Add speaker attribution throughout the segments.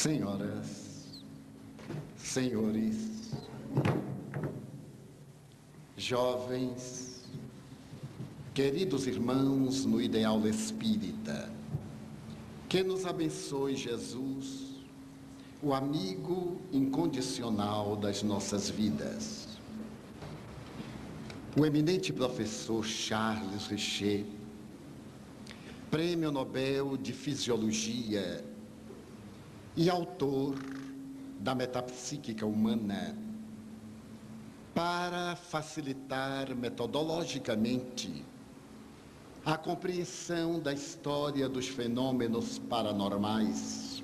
Speaker 1: Senhoras, senhores, jovens, queridos irmãos no ideal espírita, que nos abençoe Jesus, o amigo incondicional das nossas vidas. O eminente professor Charles Richer, Prêmio Nobel de Fisiologia e autor da Metapsíquica Humana, para facilitar metodologicamente a compreensão da história dos fenômenos paranormais,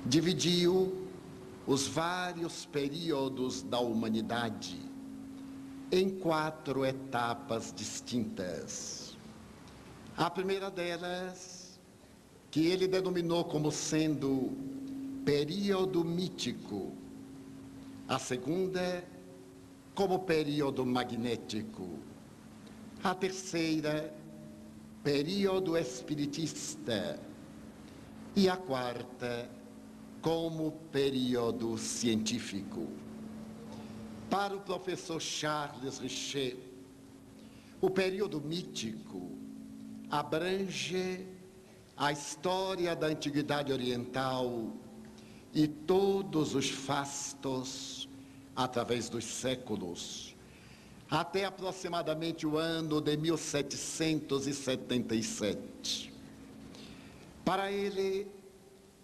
Speaker 1: dividiu os vários períodos da humanidade em 4 etapas distintas. A primeira delas, que ele denominou como sendo período mítico, a segunda como período magnético, a terceira período espiritista e a quarta como período científico. Para o professor Charles Richer, o período mítico abrange a história da Antiguidade Oriental e todos os fastos através dos séculos, até aproximadamente o ano de 1777. Para ele,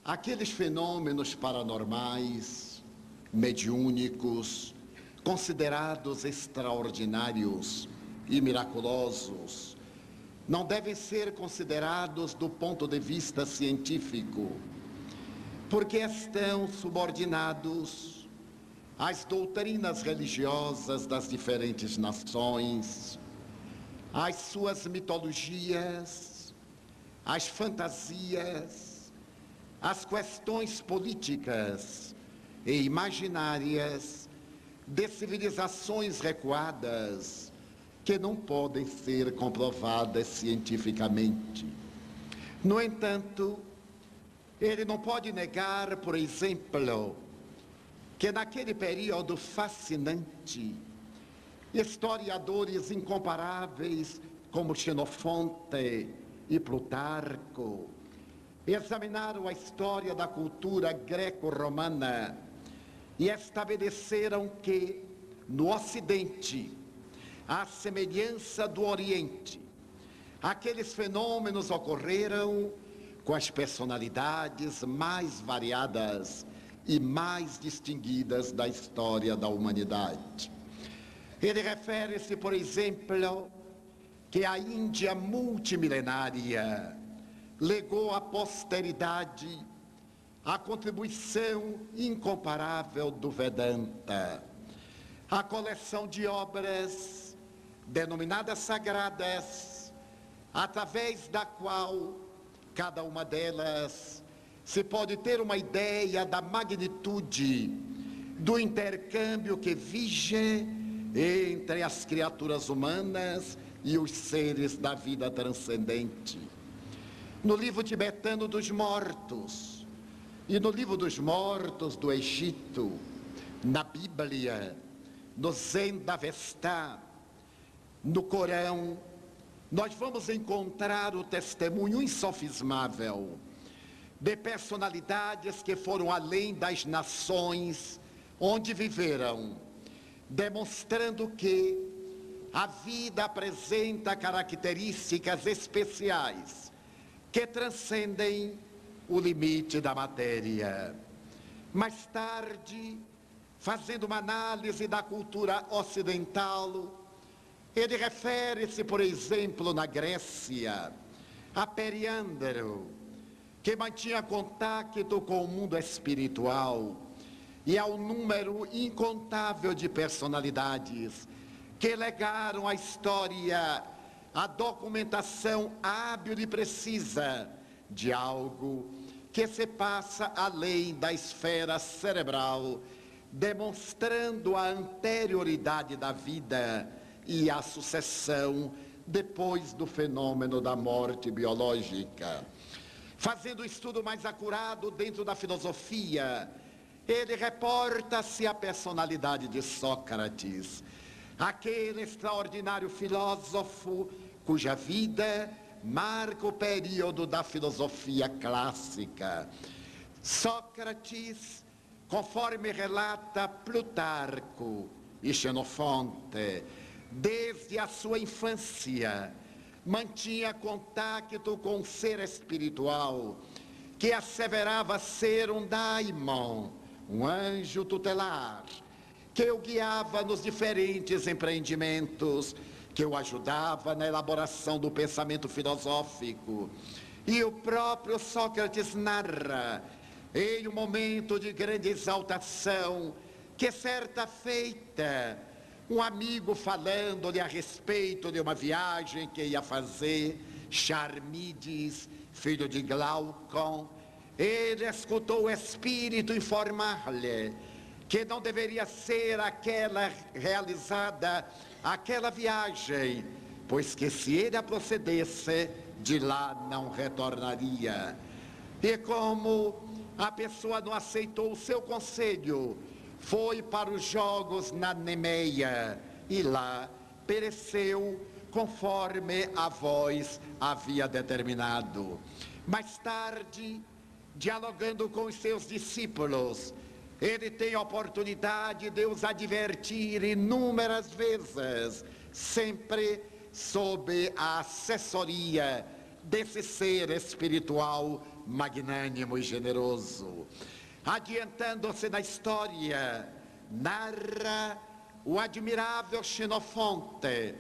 Speaker 1: aqueles fenômenos paranormais, mediúnicos, considerados extraordinários e miraculosos, não devem ser considerados do ponto de vista científico, porque estão subordinados às doutrinas religiosas das diferentes nações, às suas mitologias, às fantasias, às questões políticas e imaginárias de civilizações recuadas, que não podem ser comprovadas cientificamente. No entanto, ele não pode negar, por exemplo, que naquele período fascinante, historiadores incomparáveis como Xenofonte e Plutarco examinaram a história da cultura greco-romana e estabeleceram que, no Ocidente, à semelhança do Oriente, aqueles fenômenos ocorreram com as personalidades mais variadas e mais distinguidas da história da humanidade. Ele refere-se, por exemplo, que a Índia multimilenária legou à posteridade a contribuição incomparável do Vedanta, a coleção de obras denominadas sagradas, através da qual cada uma delas se pode ter uma ideia da magnitude do intercâmbio que vige entre as criaturas humanas e os seres da vida transcendente. No livro tibetano dos mortos e no livro dos mortos do Egito, na Bíblia, no Zend-Avesta, no Corão, nós vamos encontrar o testemunho insofismável de personalidades que foram além das nações onde viveram, demonstrando que a vida apresenta características especiais que transcendem o limite da matéria. Mais tarde, fazendo uma análise da cultura ocidental, ele refere-se, por exemplo, na Grécia, a Periândaro, que mantinha contato com o mundo espiritual, e ao número incontável de personalidades que legaram à história a documentação hábil e precisa de algo que se passa além da esfera cerebral, demonstrando a anterioridade da vida e a sucessão depois do fenômeno da morte biológica. Fazendo um estudo mais acurado dentro da filosofia, ele reporta-se à personalidade de Sócrates, aquele extraordinário filósofo cuja vida marca o período da filosofia clássica. Sócrates, conforme relata Plutarco e Xenofonte, desde a sua infância, mantinha contato com um ser espiritual que asseverava ser um daimon, um anjo tutelar, que o guiava nos diferentes empreendimentos, que o ajudava na elaboração do pensamento filosófico. E o próprio Sócrates narra, em um momento de grande exaltação, que certa feita, um amigo falando-lhe a respeito de uma viagem que ia fazer, Charmides, filho de Glaucon, ele escutou o espírito informar-lhe que não deveria ser aquela realizada, aquela viagem, pois que se ele a procedesse, de lá não retornaria. E como a pessoa não aceitou o seu conselho, foi para os jogos na Nemeia e lá pereceu conforme a voz havia determinado. Mais tarde, dialogando com os seus discípulos, ele tem a oportunidade de os advertir inúmeras vezes, sempre sob a assessoria desse ser espiritual magnânimo e generoso. Adiantando-se na história, narra o admirável Xenofonte,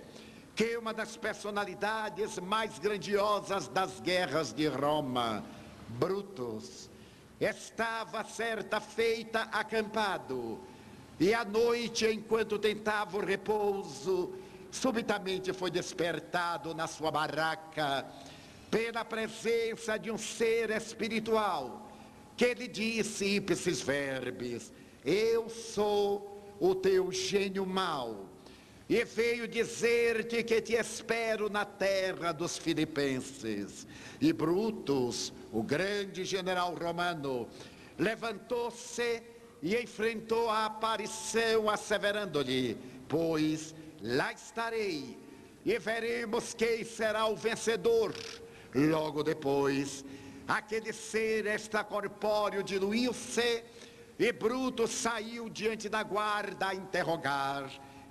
Speaker 1: que uma das personalidades mais grandiosas das guerras de Roma, Brutus, estava certa feita acampado, e à noite, enquanto tentava o repouso, subitamente foi despertado na sua barraca pela presença de um ser espiritual, que lhe disse ipsis verbis: eu sou o teu gênio mau, e veio dizer-te que te espero na terra dos filipenses. E Brutus, o grande general romano, levantou-se e enfrentou a aparição, asseverando-lhe: pois lá estarei, e veremos quem será o vencedor. Logo depois, aquele ser extracorpóreo diluiu-se, e Brutus saiu diante da guarda a interrogar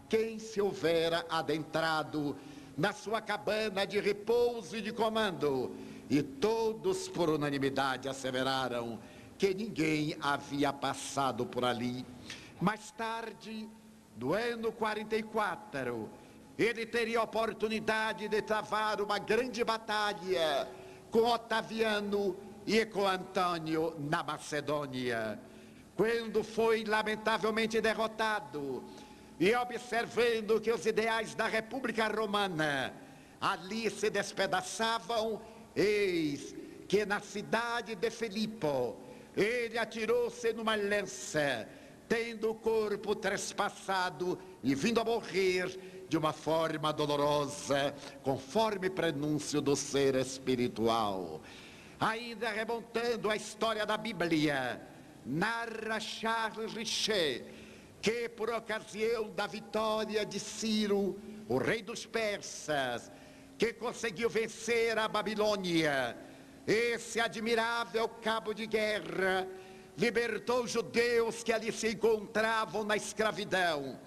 Speaker 1: quem se houvera adentrado na sua cabana de repouso e de comando, e todos por unanimidade asseveraram que ninguém havia passado por ali. Mais tarde, do ano 44, ele teria a oportunidade de travar uma grande batalha com Otaviano e com Antônio na Macedônia. Quando foi lamentavelmente derrotado, e observando que os ideais da República Romana ali se despedaçavam, eis que na cidade de Filipo ele atirou-se numa lança, tendo o corpo trespassado e vindo a morrer de uma forma dolorosa, conforme prenúncio do ser espiritual. Ainda remontando a história da Bíblia, narra Charles Richer que, por ocasião da vitória de Ciro, o rei dos persas, que conseguiu vencer a Babilônia, esse admirável cabo de guerra libertou os judeus que ali se encontravam na escravidão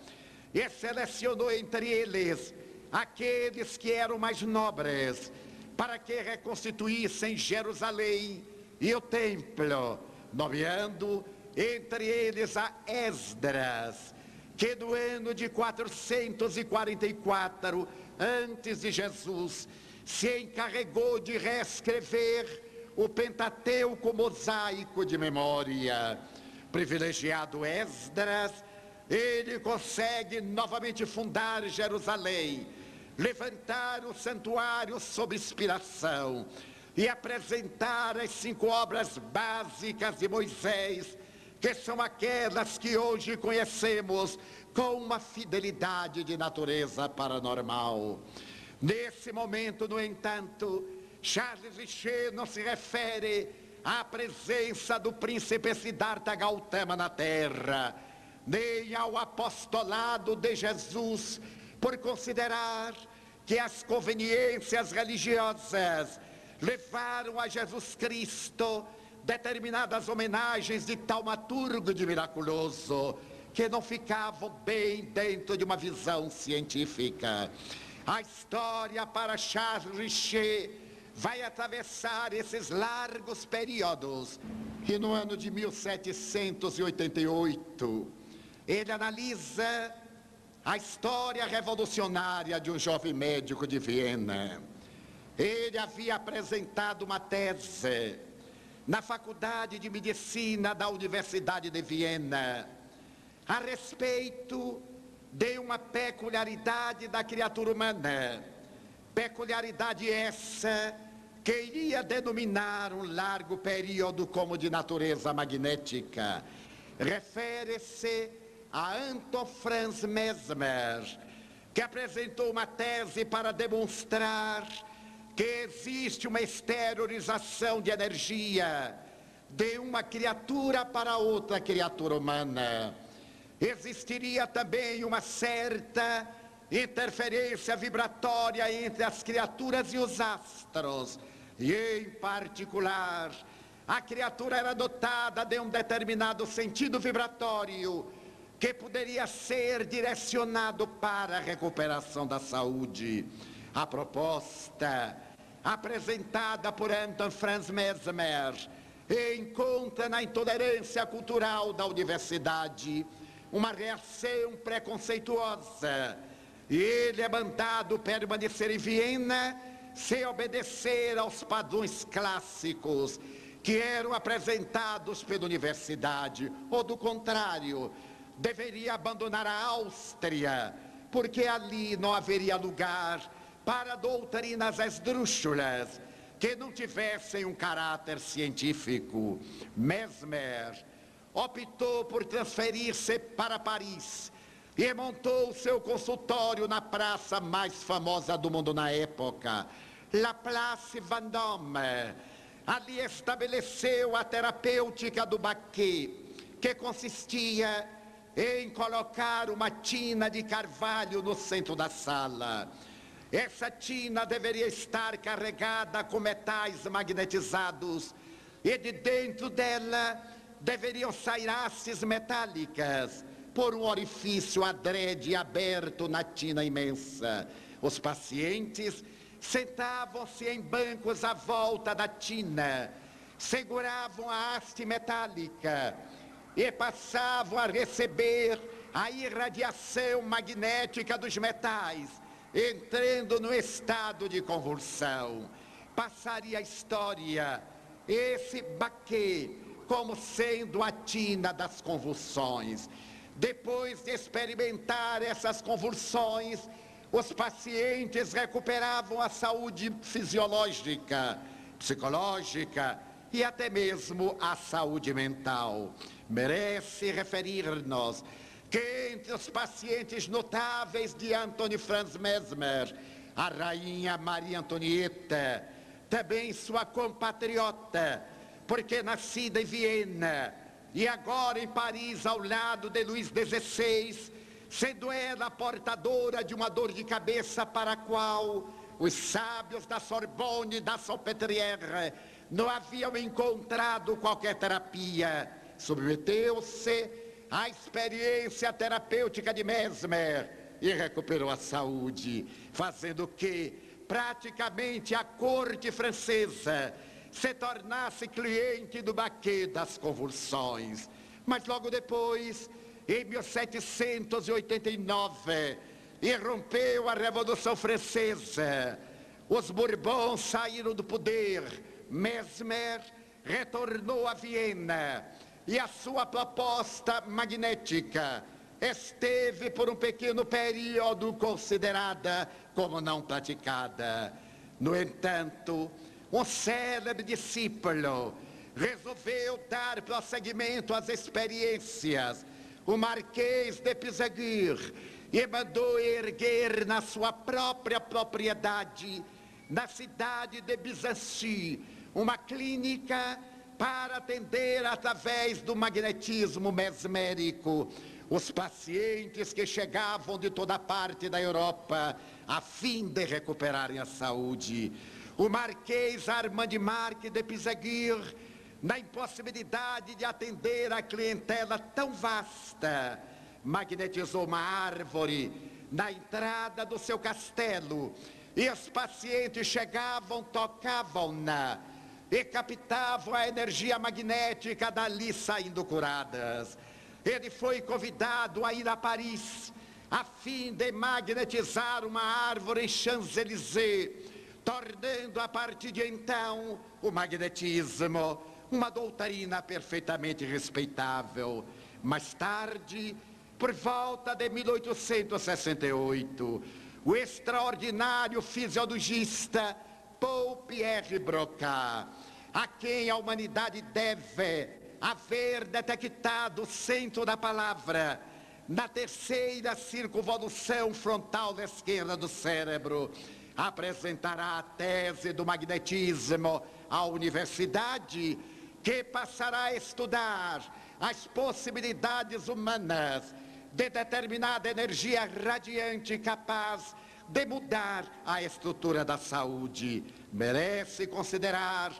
Speaker 1: e selecionou entre eles aqueles que eram mais nobres, para que reconstituíssem Jerusalém e o templo, nomeando entre eles a Esdras, que no ano de 444 antes de Jesus se encarregou de reescrever o Pentateuco mosaico de memória. Privilegiado Esdras, ele consegue novamente fundar Jerusalém, levantar o santuário sob inspiração e apresentar as 5 obras básicas de Moisés, que são aquelas que hoje conhecemos com uma fidelidade de natureza paranormal. Nesse momento, no entanto, Charles Richer não se refere à presença do príncipe Siddhartha Gautama na terra, nem ao apostolado de Jesus, por considerar que as conveniências religiosas levaram a Jesus Cristo determinadas homenagens de taumaturgo de miraculoso, que não ficavam bem dentro de uma visão científica. A história para Charles Richer vai atravessar esses largos períodos, e no ano de 1788, ele analisa a história revolucionária de um jovem médico de Viena. Ele havia apresentado uma tese na Faculdade de Medicina da Universidade de Viena a respeito de uma peculiaridade da criatura humana, peculiaridade essa que iria denominar um largo período como de natureza magnética. Refere-se a Anton Franz Mesmer, que apresentou uma tese para demonstrar que existe uma exteriorização de energia de uma criatura para outra criatura humana. Existiria também uma certa interferência vibratória entre as criaturas e os astros, e em particular, a criatura era dotada de um determinado sentido vibratório que poderia ser direcionado para a recuperação da saúde. A proposta apresentada por Anton Franz Mesmer encontra na intolerância cultural da universidade uma reação preconceituosa, e ele é mandado permanecer em Viena sem obedecer aos padrões clássicos que eram apresentados pela universidade, ou do contrário, deveria abandonar a Áustria, porque ali não haveria lugar para doutrinas esdrúxulas que não tivessem um caráter científico. Mesmer optou por transferir-se para Paris e montou seu consultório na praça mais famosa do mundo na época, La Place Vendôme. Ali estabeleceu a terapêutica do Baquet, que consistia em colocar uma tina de carvalho no centro da sala. Essa tina deveria estar carregada com metais magnetizados, e de dentro dela deveriam sair hastes metálicas por um orifício adrede aberto na tina imensa. Os pacientes sentavam-se em bancos à volta da tina, seguravam a haste metálica e passavam a receber a irradiação magnética dos metais, entrando no estado de convulsão. Passaria a história esse Baquet como sendo a tina das convulsões. Depois de experimentar essas convulsões, os pacientes recuperavam a saúde fisiológica, psicológica e até mesmo a saúde mental. Merece referir-nos que entre os pacientes notáveis de Anton Franz Mesmer, a rainha Maria Antonieta, também sua compatriota, porque nascida em Viena e agora em Paris ao lado de Luís XVI, sendo ela portadora de uma dor de cabeça para a qual os sábios da Sorbonne e da Salpêtrière não haviam encontrado qualquer terapia, submeteu-se à experiência terapêutica de Mesmer e recuperou a saúde, fazendo que praticamente a corte francesa se tornasse cliente do Baquet das convulsões. Mas logo depois, em 1789, irrompeu a Revolução Francesa. Os Bourbons saíram do poder. Mesmer retornou a Viena e a sua proposta magnética esteve por um pequeno período considerada como não praticada. No entanto, um célebre discípulo resolveu dar prosseguimento às experiências, o Marquês de Puységur, e mandou erguer na sua própria propriedade na cidade de Bizanci, uma clínica para atender através do magnetismo mesmérico os pacientes que chegavam de toda parte da Europa a fim de recuperarem a saúde. O Marquês Armand Marques de Pisaguir, na impossibilidade de atender a clientela tão vasta, magnetizou uma árvore na entrada do seu castelo e os pacientes chegavam, tocavam-na e captavam a energia magnética dali saindo curadas. Ele foi convidado a ir a Paris a fim de magnetizar uma árvore em Champs-Élysées, tornando a partir de então o magnetismo uma doutrina perfeitamente respeitável. Mais tarde, por volta de 1868, o extraordinário fisiologista Paul-Pierre Broca, a quem a humanidade deve haver detectado o centro da palavra na terceira circunvolução frontal da esquerda do cérebro, apresentará a tese do magnetismo à universidade, que passará a estudar as possibilidades humanas de determinada energia radiante capaz de mudar a estrutura da saúde. Merece considerar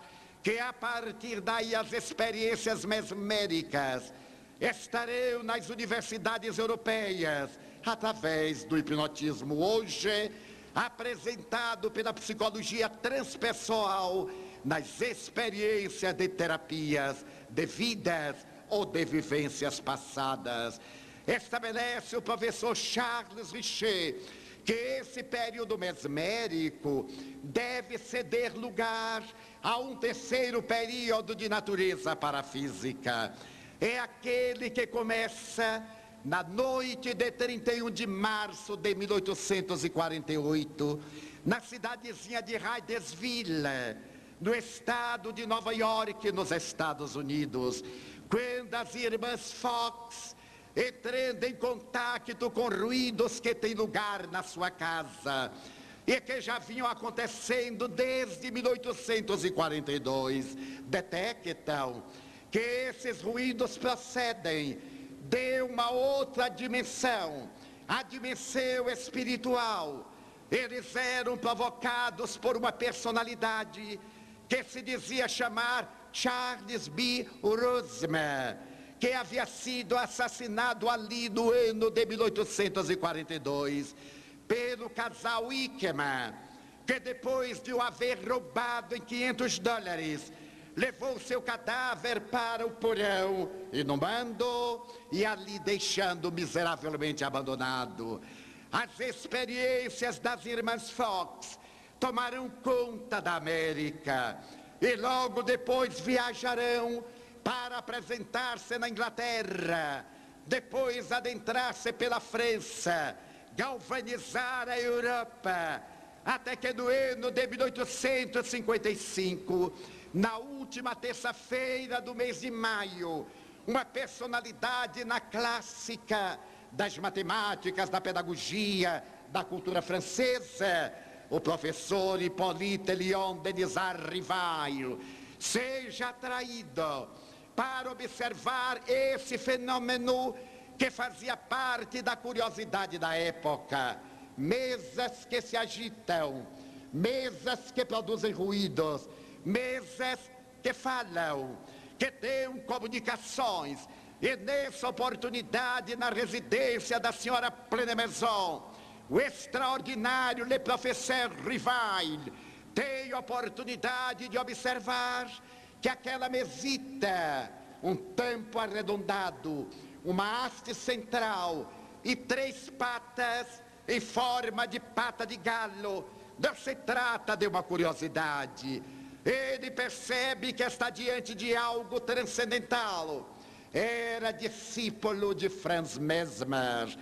Speaker 1: que a partir daí as experiências mesméricas estarão nas universidades europeias através do hipnotismo hoje apresentado pela psicologia transpessoal nas experiências de terapias de vidas ou de vivências passadas. Estabelece o professor Charles Richer que esse período mesmérico deve ceder lugar a um terceiro período de natureza parafísica. É aquele que começa na noite de 31 de março de 1848, na cidadezinha de Hydesville, no estado de Nova York, nos Estados Unidos, quando as irmãs Fox, entrando em contato com ruídos que têm lugar na sua casa e que já vinham acontecendo desde 1842, detectam que esses ruídos procedem de uma outra dimensão, a dimensão espiritual. Eles eram provocados por uma personalidade que se dizia chamar Charles B. Roseman, que havia sido assassinado ali no ano de 1842 pelo casal Wickman, que depois de o haver roubado em $500, levou seu cadáver para o porão inumando e ali deixando miseravelmente abandonado. As experiências das irmãs Fox tomarão conta da América e logo depois viajarão para apresentar-se na Inglaterra, depois adentrar-se pela França, galvanizar a Europa, até que no ano de 1855, na última terça-feira do mês de maio, uma personalidade na clássica das matemáticas, da pedagogia, da cultura francesa, o professor Hippolyte Léon Denisard Rivail, seja atraído para observar esse fenômeno que fazia parte da curiosidade da época. Mesas que se agitam, mesas que produzem ruídos, mesas que falam, que têm comunicações. E nessa oportunidade, na residência da senhora Pleine-Maison, o extraordinário Le Professeur Rivail tem a oportunidade de observar que aquela mesita, um tampo arredondado, uma haste central e 3 patas em forma de pata de galo, não se trata de uma curiosidade. Ele percebe que está diante de algo transcendental. Era discípulo de Franz Mesmer,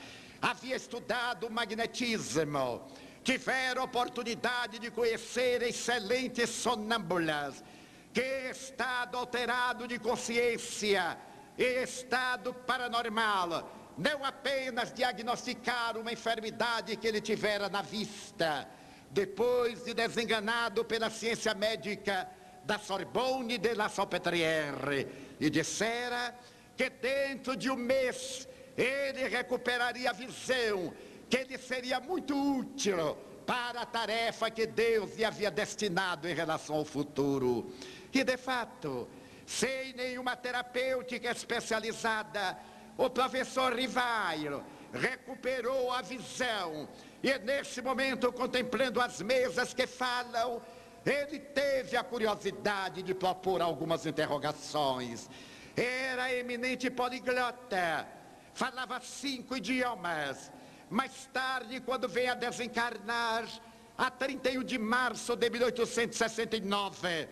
Speaker 1: havia estudado o magnetismo, tivera a oportunidade de conhecer excelentes sonâmbulas, que estado alterado de consciência e estado paranormal não apenas diagnosticaram uma enfermidade que ele tivera na vista, depois de desenganado pela ciência médica da Sorbonne de la Salpêtrière, e dissera que dentro de um mês ele recuperaria a visão, que ele seria muito útil para a tarefa que Deus lhe havia destinado em relação ao futuro. E de fato, sem nenhuma terapêutica especializada, o professor Rivail recuperou a visão, e nesse momento, contemplando as mesas que falam, ele teve a curiosidade de propor algumas interrogações. Era eminente poliglota, falava 5 idiomas. Mais tarde, quando veio a desencarnar, a 31 de março de 1869,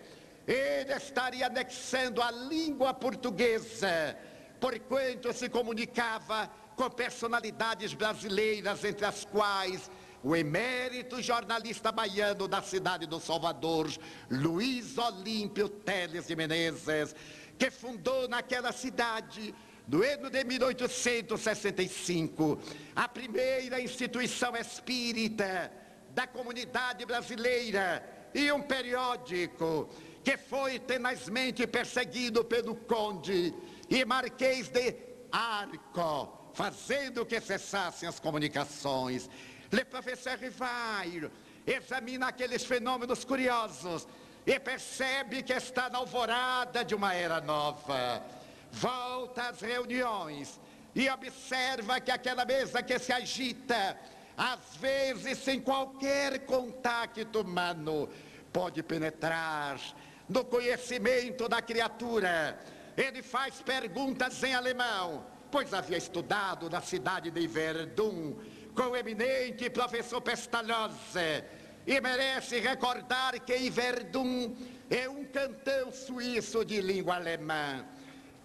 Speaker 1: ele estaria anexando a língua portuguesa, porquanto se comunicava com personalidades brasileiras, entre as quais o emérito jornalista baiano da cidade do Salvador, Luiz Olímpio Teles de Menezes, que fundou naquela cidade, no ano de 1865, a primeira instituição espírita da comunidade brasileira, e um periódico que foi tenazmente perseguido pelo conde e marquês de Arco, fazendo que cessassem as comunicações. Le professeur Rivail examina aqueles fenômenos curiosos e percebe que está na alvorada de uma era nova. Volta às reuniões e observa que aquela mesa que se agita, às vezes sem qualquer contato humano, pode penetrar no conhecimento da criatura. Ele faz perguntas em alemão, pois havia estudado na cidade de Verdun com o eminente professor Pestalozzi, e merece recordar que Verdun é um cantão suíço de língua alemã.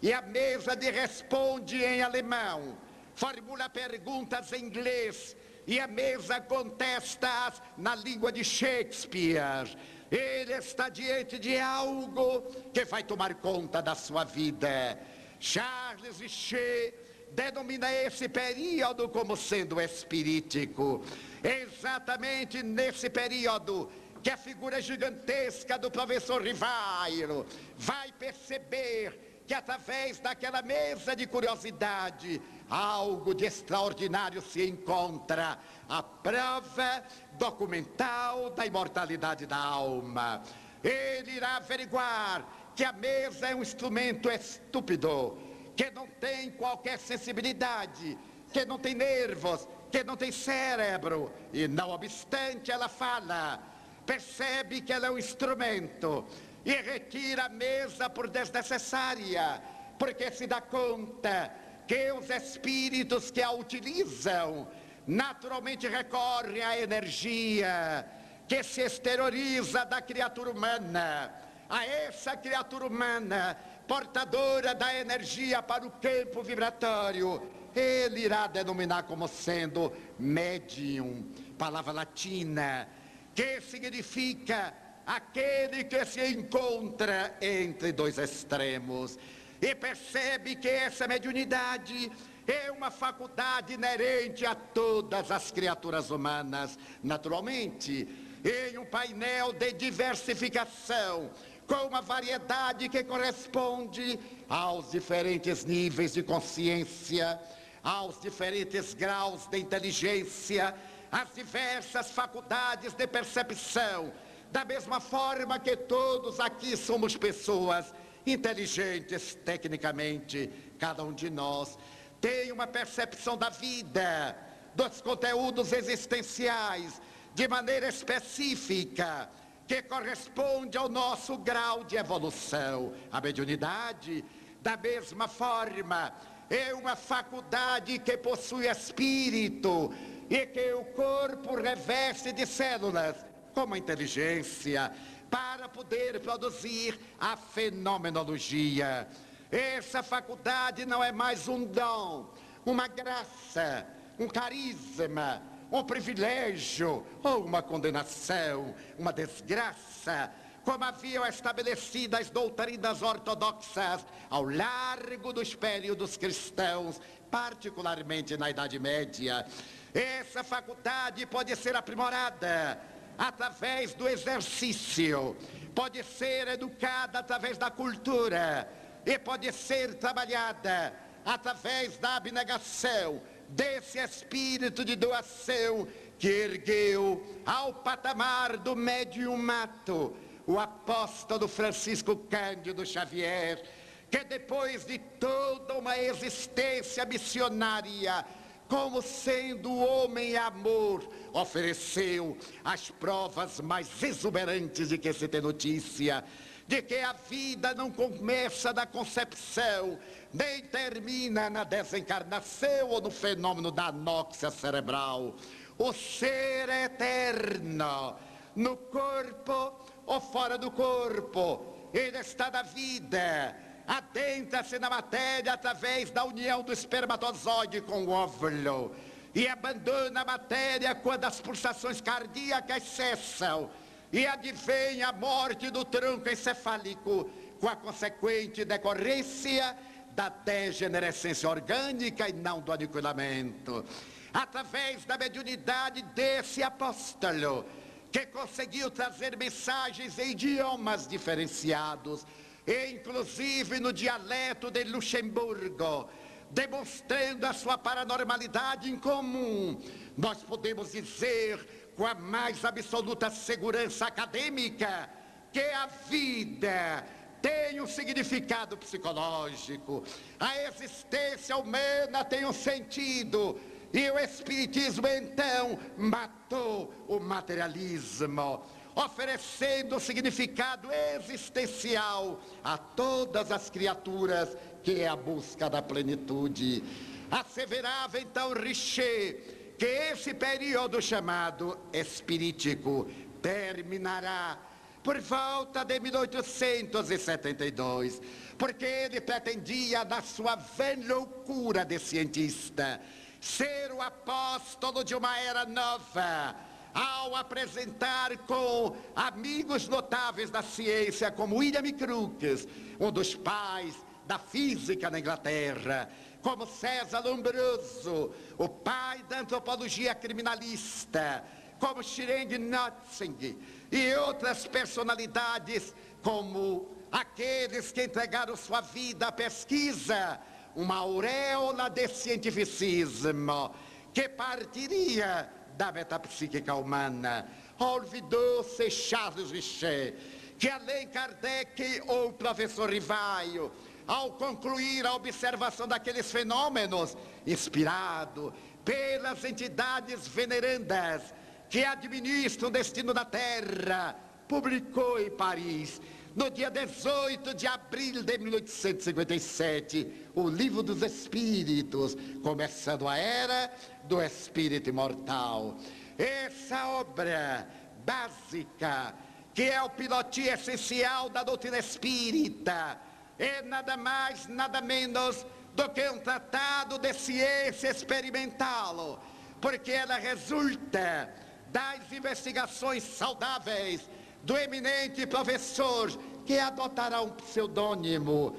Speaker 1: E a mesa lhe responde em alemão, formula perguntas em inglês, e a mesa contesta-as na língua de Shakespeare. Ele está diante de algo que vai tomar conta da sua vida. Charles Richer denomina esse período como sendo espirítico. É exatamente nesse período que a figura gigantesca do professor Rivail vai perceber que através daquela mesa de curiosidade, algo de extraordinário se encontra, a prova documental da imortalidade da alma. Ele irá averiguar que a mesa é um instrumento estúpido, que não tem qualquer sensibilidade, que não tem nervos, que não tem cérebro, e não obstante ela fala, percebe que ela é um instrumento, e retira a mesa por desnecessária, porque se dá conta que os espíritos que a utilizam naturalmente recorrem à energia que se exterioriza da criatura humana, a essa criatura humana portadora da energia para o campo vibratório. Ele irá denominar como sendo médium, palavra latina, que significa aquele que se encontra entre dois extremos, e percebe que essa mediunidade é uma faculdade inerente a todas as criaturas humanas, naturalmente, em um painel de diversificação, com uma variedade que corresponde aos diferentes níveis de consciência, aos diferentes graus de inteligência, às diversas faculdades de percepção, da mesma forma que todos aqui somos pessoas inteligentes tecnicamente. Cada um de nós tem uma percepção da vida, dos conteúdos existenciais, de maneira específica, que corresponde ao nosso grau de evolução. A mediunidade, da mesma forma, é uma faculdade que possui espírito e que o corpo reveste de células, como a inteligência, para poder produzir a fenomenologia. Essa faculdade não é mais um dom, uma graça, um carisma, um privilégio ou uma condenação, uma desgraça, como haviam estabelecido as doutrinas ortodoxas ao largo dos períodos cristãos, particularmente na Idade Média. Essa faculdade pode ser aprimorada através do exercício, pode ser educada através da cultura e pode ser trabalhada através da abnegação, desse espírito de doação que ergueu ao patamar do mediumato o apóstolo Francisco Cândido Xavier, que depois de toda uma existência missionária, como sendo homem amor, ofereceu as provas mais exuberantes de que se tem notícia, de que a vida não começa na concepção, nem termina na desencarnação ou no fenômeno da anóxia cerebral. O ser é eterno, no corpo ou fora do corpo, ele está na vida, adentra-se na matéria através da união do espermatozoide com o óvulo e abandona a matéria quando as pulsações cardíacas cessam e advém a morte do tronco encefálico com a consequente decorrência da degenerescência orgânica e não do aniquilamento. Através da mediunidade desse apóstolo, que conseguiu trazer mensagens em idiomas diferenciados, inclusive no dialeto de Luxemburgo, demonstrando a sua paranormalidade incomum, nós podemos dizer com a mais absoluta segurança acadêmica que a vida tem um significado psicológico, a existência humana tem um sentido. E o Espiritismo, então, matou o materialismo, oferecendo o significado existencial a todas as criaturas, que é a busca da plenitude. Asseverava, então, Richer, que esse período chamado espirítico terminará por volta de 1872, porque ele pretendia, na sua vã loucura de cientista, ser o apóstolo de uma era nova, ao apresentar com amigos notáveis da ciência, como William Crookes, um dos pais da física na Inglaterra, como César Lombroso, o pai da antropologia criminalista, como Schering Notzing e outras personalidades, como aqueles que entregaram sua vida à pesquisa, uma auréola de cientificismo que partiria da metapsíquica humana. Olvidou-se Charles Richer, que além Kardec ou o professor Rivaio, ao concluir a observação daqueles fenômenos, inspirado pelas entidades venerandas que administram o destino da Terra, publicou em Paris, no dia 18 de abril de 1857, o Livro dos Espíritos, começando a era do espírito imortal. Essa obra básica, que é o pilotia essencial da doutrina espírita, é nada mais, nada menos do que um tratado de ciência experimental, porque ela resulta das investigações saudáveis do eminente professor, que adotará um pseudônimo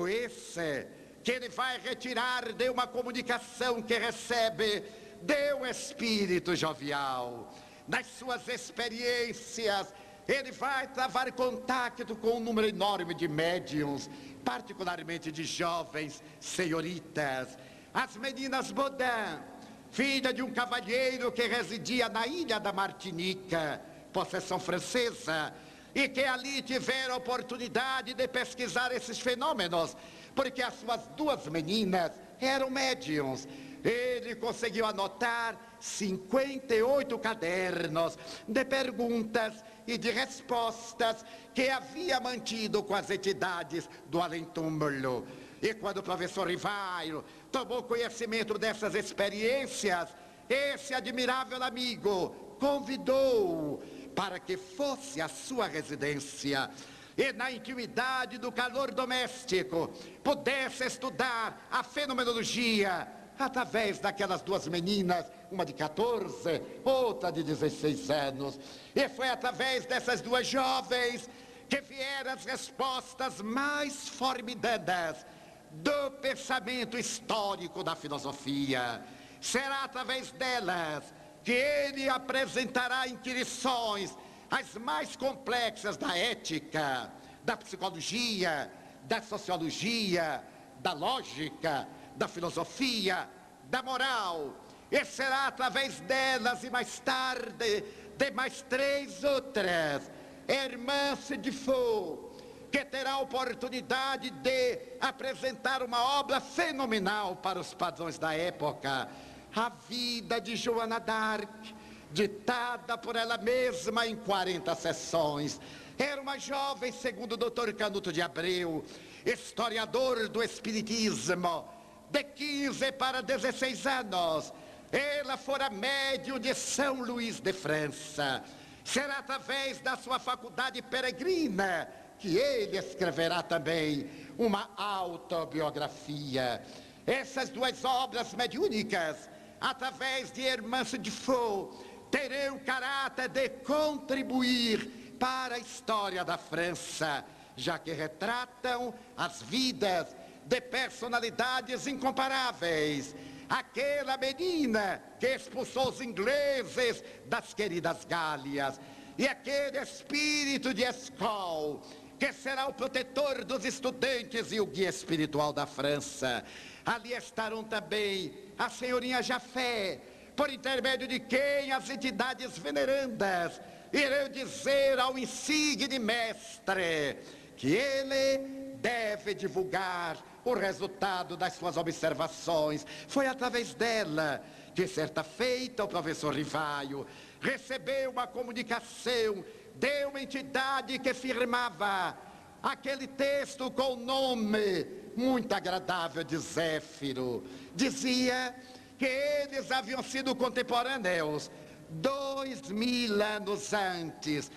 Speaker 1: esse que ele vai retirar de uma comunicação que recebe de um espírito jovial. Nas suas experiências, ele vai travar contato com um número enorme de médiuns, particularmente de jovens senhoritas. As meninas Baudin, filha de um cavalheiro que residia na ilha da Martinica, possessão francesa, e que ali tiveram a oportunidade de pesquisar esses fenômenos, porque as suas duas meninas eram médiuns. Ele conseguiu anotar 58 cadernos de perguntas e de respostas que havia mantido com as entidades do além-túmulo. E quando o professor Rivaio tomou conhecimento dessas experiências, esse admirável amigo convidou-o para que fosse a sua residência e na intimidade do calor doméstico pudesse estudar a fenomenologia através daquelas duas meninas, uma de 14, outra de 16 anos. E foi através dessas duas jovens que vieram as respostas mais formidáveis do pensamento histórico da filosofia. Será através delas que ele apresentará inquirições as mais complexas da ética, da psicologia, da sociologia, da lógica, da filosofia, da moral. E será através delas e mais tarde de mais 3 outras, Hermance de Faux, que terá a oportunidade de apresentar uma obra fenomenal para os padrões da época, a vida de Joana d'Arc, ditada por ela mesma em 40 sessões. Era uma jovem, segundo o Dr. Canuto de Abreu, historiador do Espiritismo, de 15 para 16 anos. Ela fora médium de São Luís de França. Será através da sua faculdade peregrina que ele escreverá também uma autobiografia. Essas 2 obras mediúnicas, através de Hermance de Faux, terão caráter de contribuir para a história da França, já que retratam as vidas de personalidades incomparáveis. Aquela menina que expulsou os ingleses das queridas Gálias, e aquele espírito de escola, que será o protetor dos estudantes e o guia espiritual da França. Ali estarão também a senhorinha Jafé, por intermédio de quem as entidades venerandas irão dizer ao insigne mestre que ele deve divulgar o resultado das suas observações. Foi através dela que, certa feita, o professor Rivaio recebeu uma comunicação de uma entidade que firmava aquele texto com o nome muito agradável de Zéfiro. Dizia que eles haviam sido contemporâneos 2000 anos antes,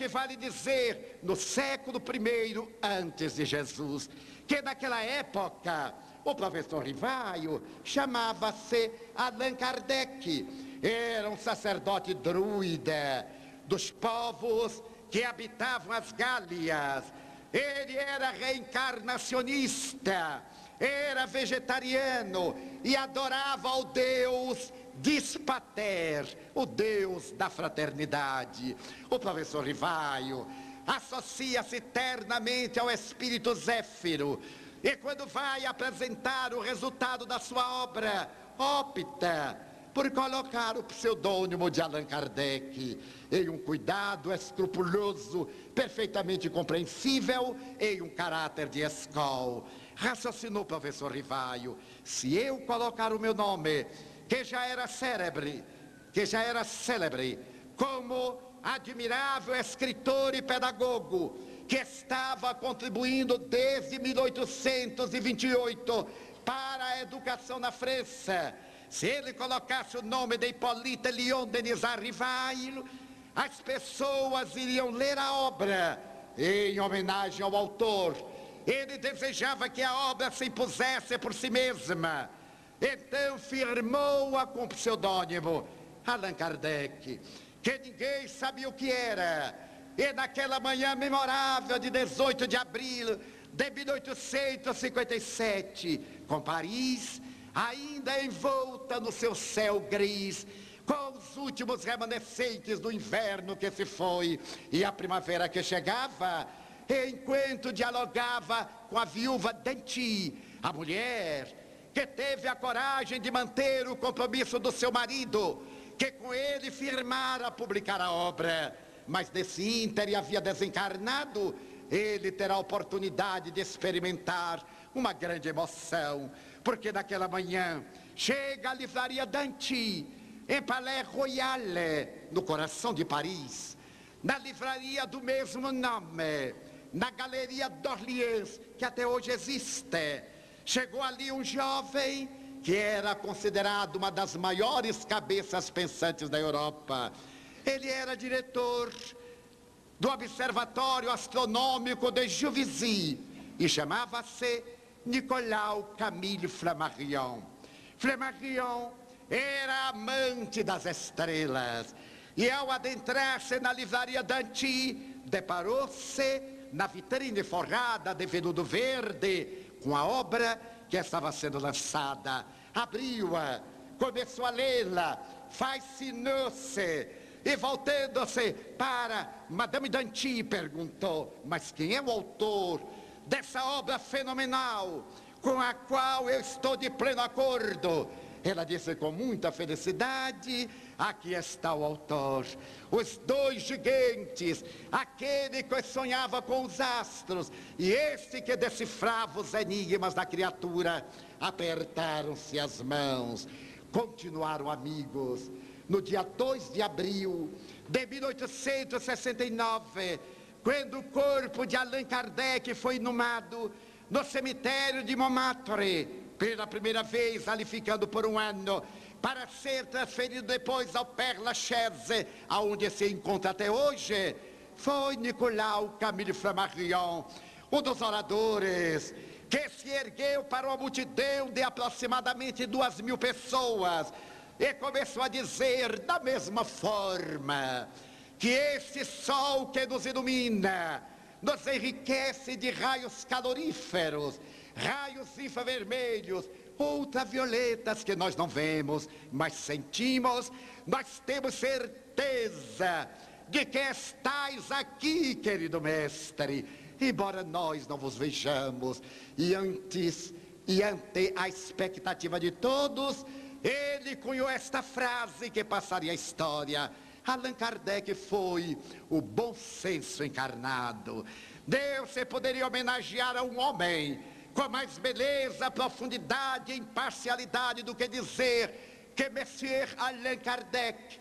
Speaker 1: vale dizer no século I antes de Jesus, que naquela época o professor Rivaio chamava-se Allan Kardec, era um sacerdote druida dos povos que habitavam as Gálias. Ele era reencarnacionista, era vegetariano e adorava ao Deus Dispater, o Deus da fraternidade. O professor Rivaio associa-se eternamente ao espírito Zéfiro, e quando vai apresentar o resultado da sua obra, opta por colocar o pseudônimo de Allan Kardec em um cuidado escrupuloso, perfeitamente compreensível, em um caráter de escola. Raciocinou o professor Rivaio: se eu colocar o meu nome, que já era célebre como admirável escritor e pedagogo, que estava contribuindo desde 1828 para a educação na França, se ele colocasse o nome de Hippolyte Léon Denisard Rivail, as pessoas iriam ler a obra em homenagem ao autor. Ele desejava que a obra se impusesse por si mesma, então firmou-a com o pseudônimo Allan Kardec, que ninguém sabia o que era. E naquela manhã memorável de 18 de abril de 1857, com Paris ainda envolta no seu céu gris, com os últimos remanescentes do inverno que se foi e a primavera que chegava, enquanto dialogava com a viúva Danty, a mulher que teve a coragem de manter o compromisso do seu marido, que com ele firmara publicar a obra, mas nesse íntere havia desencarnado. Ele terá a oportunidade de experimentar uma grande emoção, porque naquela manhã chega à livraria Danty, em Palais Royal, no coração de Paris, na livraria do mesmo nome, na Galeria d'Orléans, que até hoje existe. Chegou ali um jovem que era considerado uma das maiores cabeças pensantes da Europa. Ele era diretor do Observatório Astronômico de Juvisy e chamava-se Nicolau Camille Flammarion. Flammarion era amante das estrelas e, ao adentrar-se na livraria Danty, deparou-se na vitrine forrada de veludo verde com a obra que estava sendo lançada. Abriu-a começou a lê-la, fascinou-se e, voltando-se para Madame Danty, perguntou: mas quem é o autor dessa obra fenomenal com a qual eu estou de pleno acordo? Ela disse com muita felicidade: aqui está o autor. Os dois gigantes, aquele que sonhava com os astros e este que decifrava os enigmas da criatura, apertaram-se as mãos, continuaram amigos. No dia 2 de abril de 1869, quando o corpo de Allan Kardec foi inumado no cemitério de Montmartre, pela primeira vez ali ficando por um ano, para ser transferido depois ao Père Lachaise, aonde se encontra até hoje, foi Nicolau Camille Flammarion, um dos oradores, que se ergueu para uma multidão de aproximadamente 2.000 pessoas e começou a dizer da mesma forma que este sol que nos ilumina nos enriquece de raios caloríferos, raios infravermelhos, ultravioletas que nós não vemos, mas sentimos. Nós temos certeza de que estais aqui, querido mestre, embora nós não vos vejamos. E ante a expectativa de todos, ele cunhou esta frase que passaria a história. Allan Kardec foi o bom senso encarnado. Deus se poderia homenagear a um homem com mais beleza, profundidade e imparcialidade do que dizer que Monsieur Allan Kardec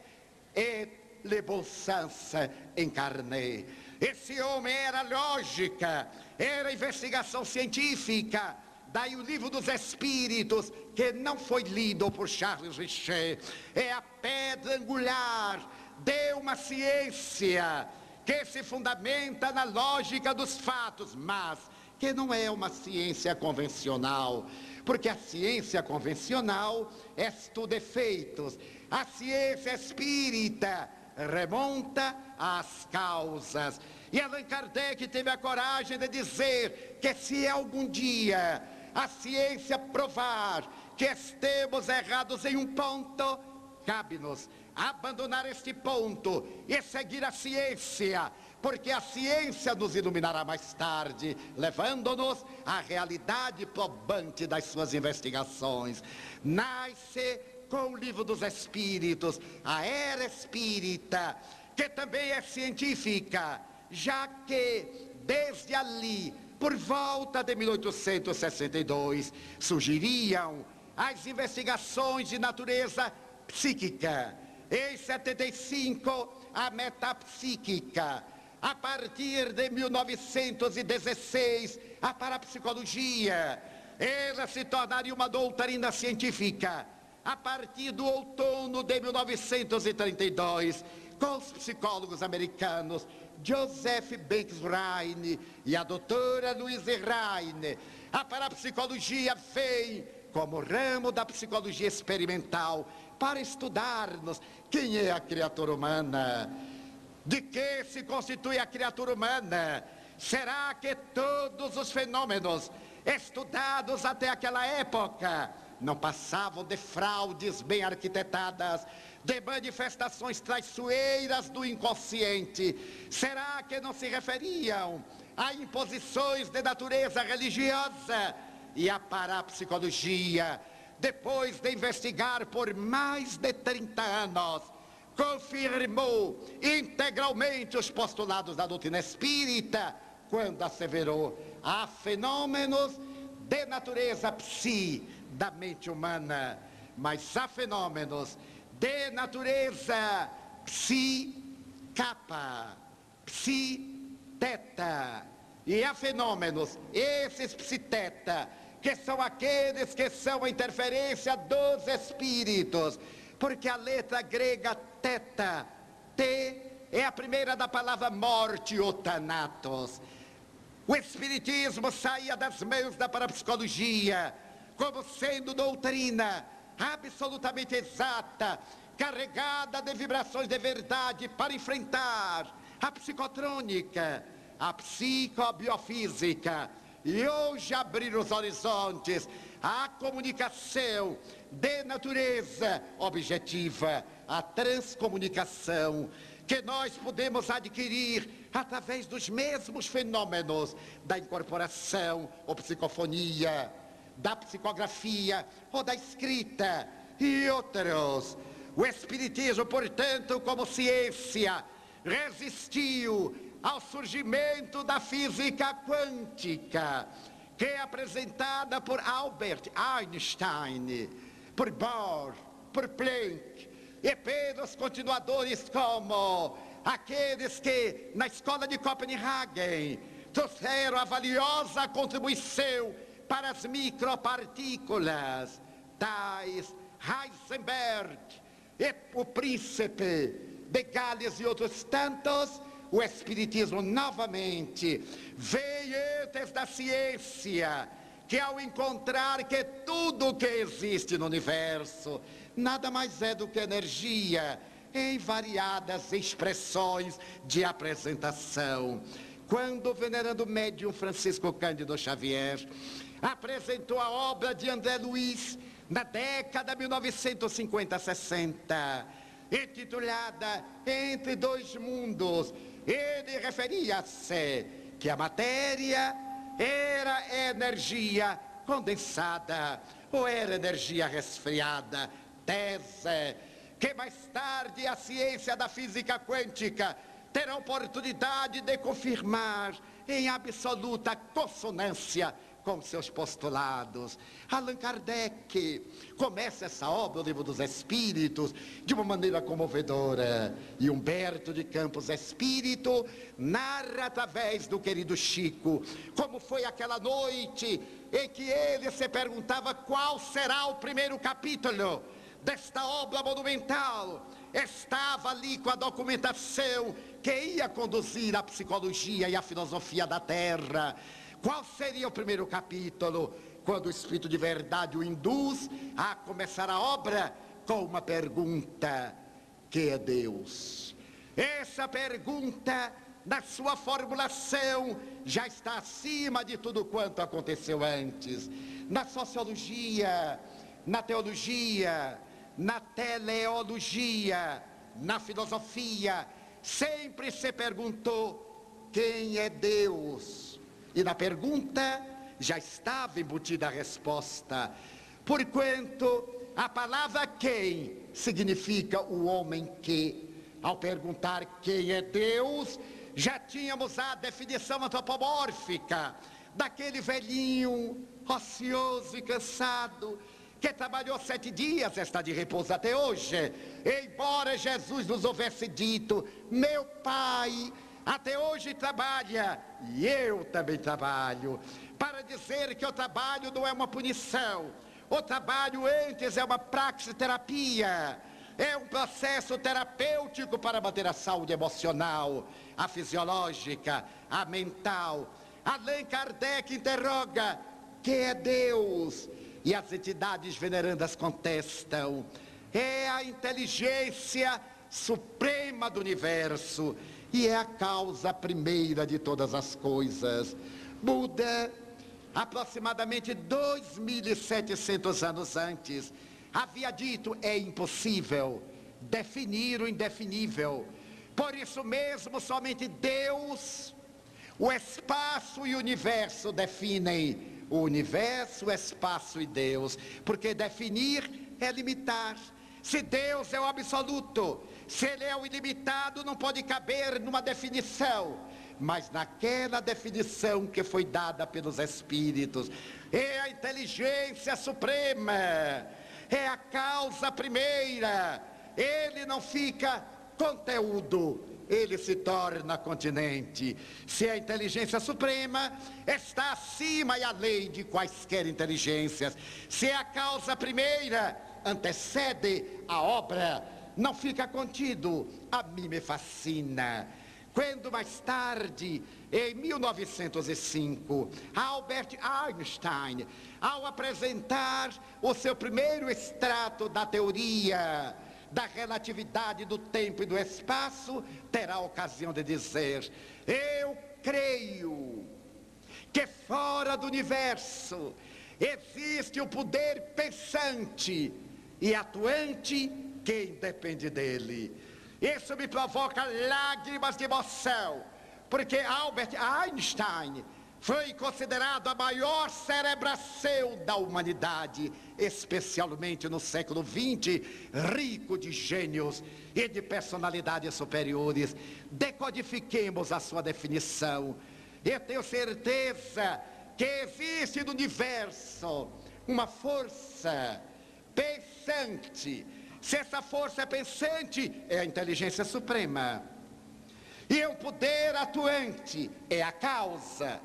Speaker 1: é le bon sens incarné. Esse homem era lógica, era investigação científica. Daí o Livro dos Espíritos, que não foi lido por Charles Richer, é a pedra angular de uma ciência que se fundamenta na lógica dos fatos, mas que não é uma ciência convencional, porque a ciência convencional estuda efeitos. A ciência espírita remonta às causas. E Allan Kardec teve a coragem de dizer que se algum dia a ciência provar que estemos errados em um ponto, cabe-nos abandonar este ponto e seguir a ciência, porque a ciência nos iluminará mais tarde, levando-nos à realidade probante das suas investigações. Nasce com o Livro dos Espíritos a era espírita, que também é científica, já que desde ali, por volta de 1862, surgiriam as investigações de natureza psíquica. Em 75, a metapsíquica. A partir de 1916, a parapsicologia. Ela se tornaria uma doutrina científica. A partir do outono de 1932, com os psicólogos americanos Joseph Banks Rhine e a doutora Louise Rhine, a parapsicologia vem como ramo da psicologia experimental para estudarmos quem é a criatura humana, de que se constitui a criatura humana. Será que todos os fenômenos estudados até aquela época não passavam de fraudes bem arquitetadas, de manifestações traiçoeiras do inconsciente? Será que não se referiam a imposições de natureza religiosa? E a parapsicologia, depois de investigar por mais de 30 anos, confirmou integralmente os postulados da doutrina espírita, quando asseverou: há fenômenos de natureza psi, da mente humana, mas há fenômenos de natureza psi-kappa, psi-teta, e há fenômenos, esses psi-teta, que são aqueles que são a interferência dos espíritos, porque a letra grega teta, T, é a primeira da palavra morte, ou thanatos. O espiritismo saía das mãos da parapsicologia como sendo doutrina absolutamente exata, carregada de vibrações de verdade para enfrentar a psicotrônica, a psicobiofísica, e hoje abrir os horizontes à comunicação de natureza objetiva, a transcomunicação, que nós podemos adquirir através dos mesmos fenômenos da incorporação ou psicofonia, da psicografia ou da escrita e outros. O Espiritismo, portanto, como ciência, resistiu ao surgimento da física quântica, que é apresentada por Albert Einstein, por Bohr, por Planck, e pelos continuadores como aqueles que, na escola de Copenhague, trouxeram a valiosa contribuição para as micropartículas, tais Heisenberg e o príncipe de Gales e outros tantos. O Espiritismo novamente veio antes da ciência, que ao encontrar que tudo que existe no universo nada mais é do que energia em variadas expressões de apresentação. Quando o venerando médium Francisco Cândido Xavier apresentou a obra de André Luiz na década de 1950-60, intitulada Entre Dois Mundos, ele referia-se que a matéria era energia condensada ou era energia resfriada, tese que mais tarde a ciência da física quântica terá oportunidade de confirmar em absoluta consonância com seus postulados. Allan Kardec começa essa obra, o Livro dos Espíritos, de uma maneira comovedora, e Humberto de Campos Espírito narra através do querido Chico como foi aquela noite em que ele se perguntava qual será o primeiro capítulo desta obra monumental. Estava ali com a documentação que ia conduzir a psicologia e a filosofia da Terra. Qual seria o primeiro capítulo? Quando o Espírito de Verdade o induz a começar a obra com uma pergunta: que é Deus? Essa pergunta, na sua formulação, já está acima de tudo quanto aconteceu antes. Na sociologia, na teologia, na teleologia, na filosofia, sempre se perguntou: quem é Deus? E na pergunta já estava embutida a resposta, porquanto a palavra quem significa o homem que. Ao perguntar quem é Deus, já tínhamos a definição antropomórfica daquele velhinho ocioso e cansado que trabalhou 7 dias, está de repouso até hoje, embora Jesus nos houvesse dito: meu Pai até hoje trabalha e eu também trabalho, para dizer que o trabalho não é uma punição. O trabalho antes é uma praxiterapia, é um processo terapêutico para manter a saúde emocional, a fisiológica, a mental. Allan Kardec interroga: que é Deus? E as entidades venerandas contestam: é a inteligência suprema do universo e é a causa primeira de todas as coisas. Buda, aproximadamente 2.700 anos antes, havia dito: é impossível definir o indefinível. Por isso mesmo, somente Deus, o espaço e o universo definem o universo, o espaço e Deus, porque definir é limitar. Se Deus é o absoluto, se Ele é o ilimitado, não pode caber numa definição, mas naquela definição que foi dada pelos Espíritos, é a inteligência suprema, é a causa primeira. Ele não fica conteúdo, ele se torna continente. Se a inteligência suprema está acima e além de quaisquer inteligências, se a causa primeira antecede a obra, não fica contido. A mim me fascina quando mais tarde, em 1905, Albert Einstein, ao apresentar o seu primeiro extrato da teoria da relatividade do tempo e do espaço, terá a ocasião de dizer: eu creio que fora do universo existe o poder pensante e atuante que independe dele. Isso me provoca lágrimas de emoção, porque Albert Einstein foi considerado a maior cerebração da humanidade, especialmente no século XX, rico de gênios e de personalidades superiores. Decodifiquemos a sua definição. Eu tenho certeza que existe no universo uma força pensante. Se essa força é pensante, é a inteligência suprema. E o poder atuante é a causa.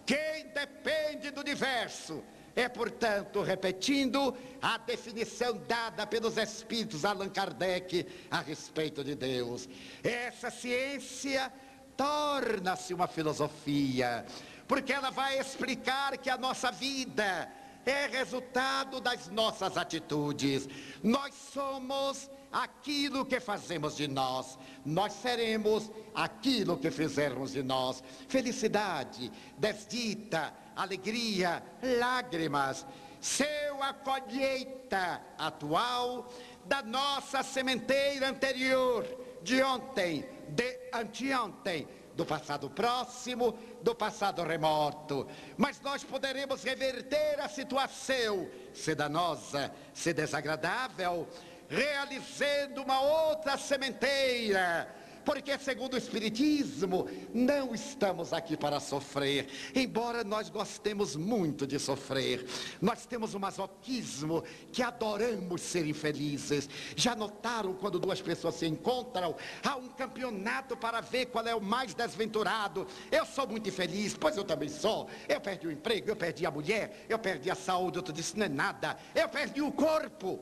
Speaker 1: Quem depende do universo é, portanto, repetindo a definição dada pelos espíritos Allan Kardec a respeito de Deus. Essa ciência torna-se uma filosofia, porque ela vai explicar que a nossa vida é resultado das nossas atitudes. Nós somos aquilo que fazemos de nós. Nós seremos aquilo que fizermos de nós. Felicidade, desdita, alegria, lágrimas, são a colheita atual da nossa sementeira anterior, de ontem, de anteontem, do passado próximo, do passado remoto. Mas nós poderemos reverter a situação, se danosa, se desagradável, realizando uma outra sementeira. Porque, segundo o Espiritismo, não estamos aqui para sofrer, embora nós gostemos muito de sofrer. Nós temos um masoquismo que adoramos ser infelizes. Já notaram quando duas pessoas se encontram? Há um campeonato para ver qual é o mais desventurado. Eu sou muito infeliz, pois eu também sou. Eu perdi o emprego, eu perdi a mulher, eu perdi a saúde, outro disse, não é nada. Eu perdi o corpo.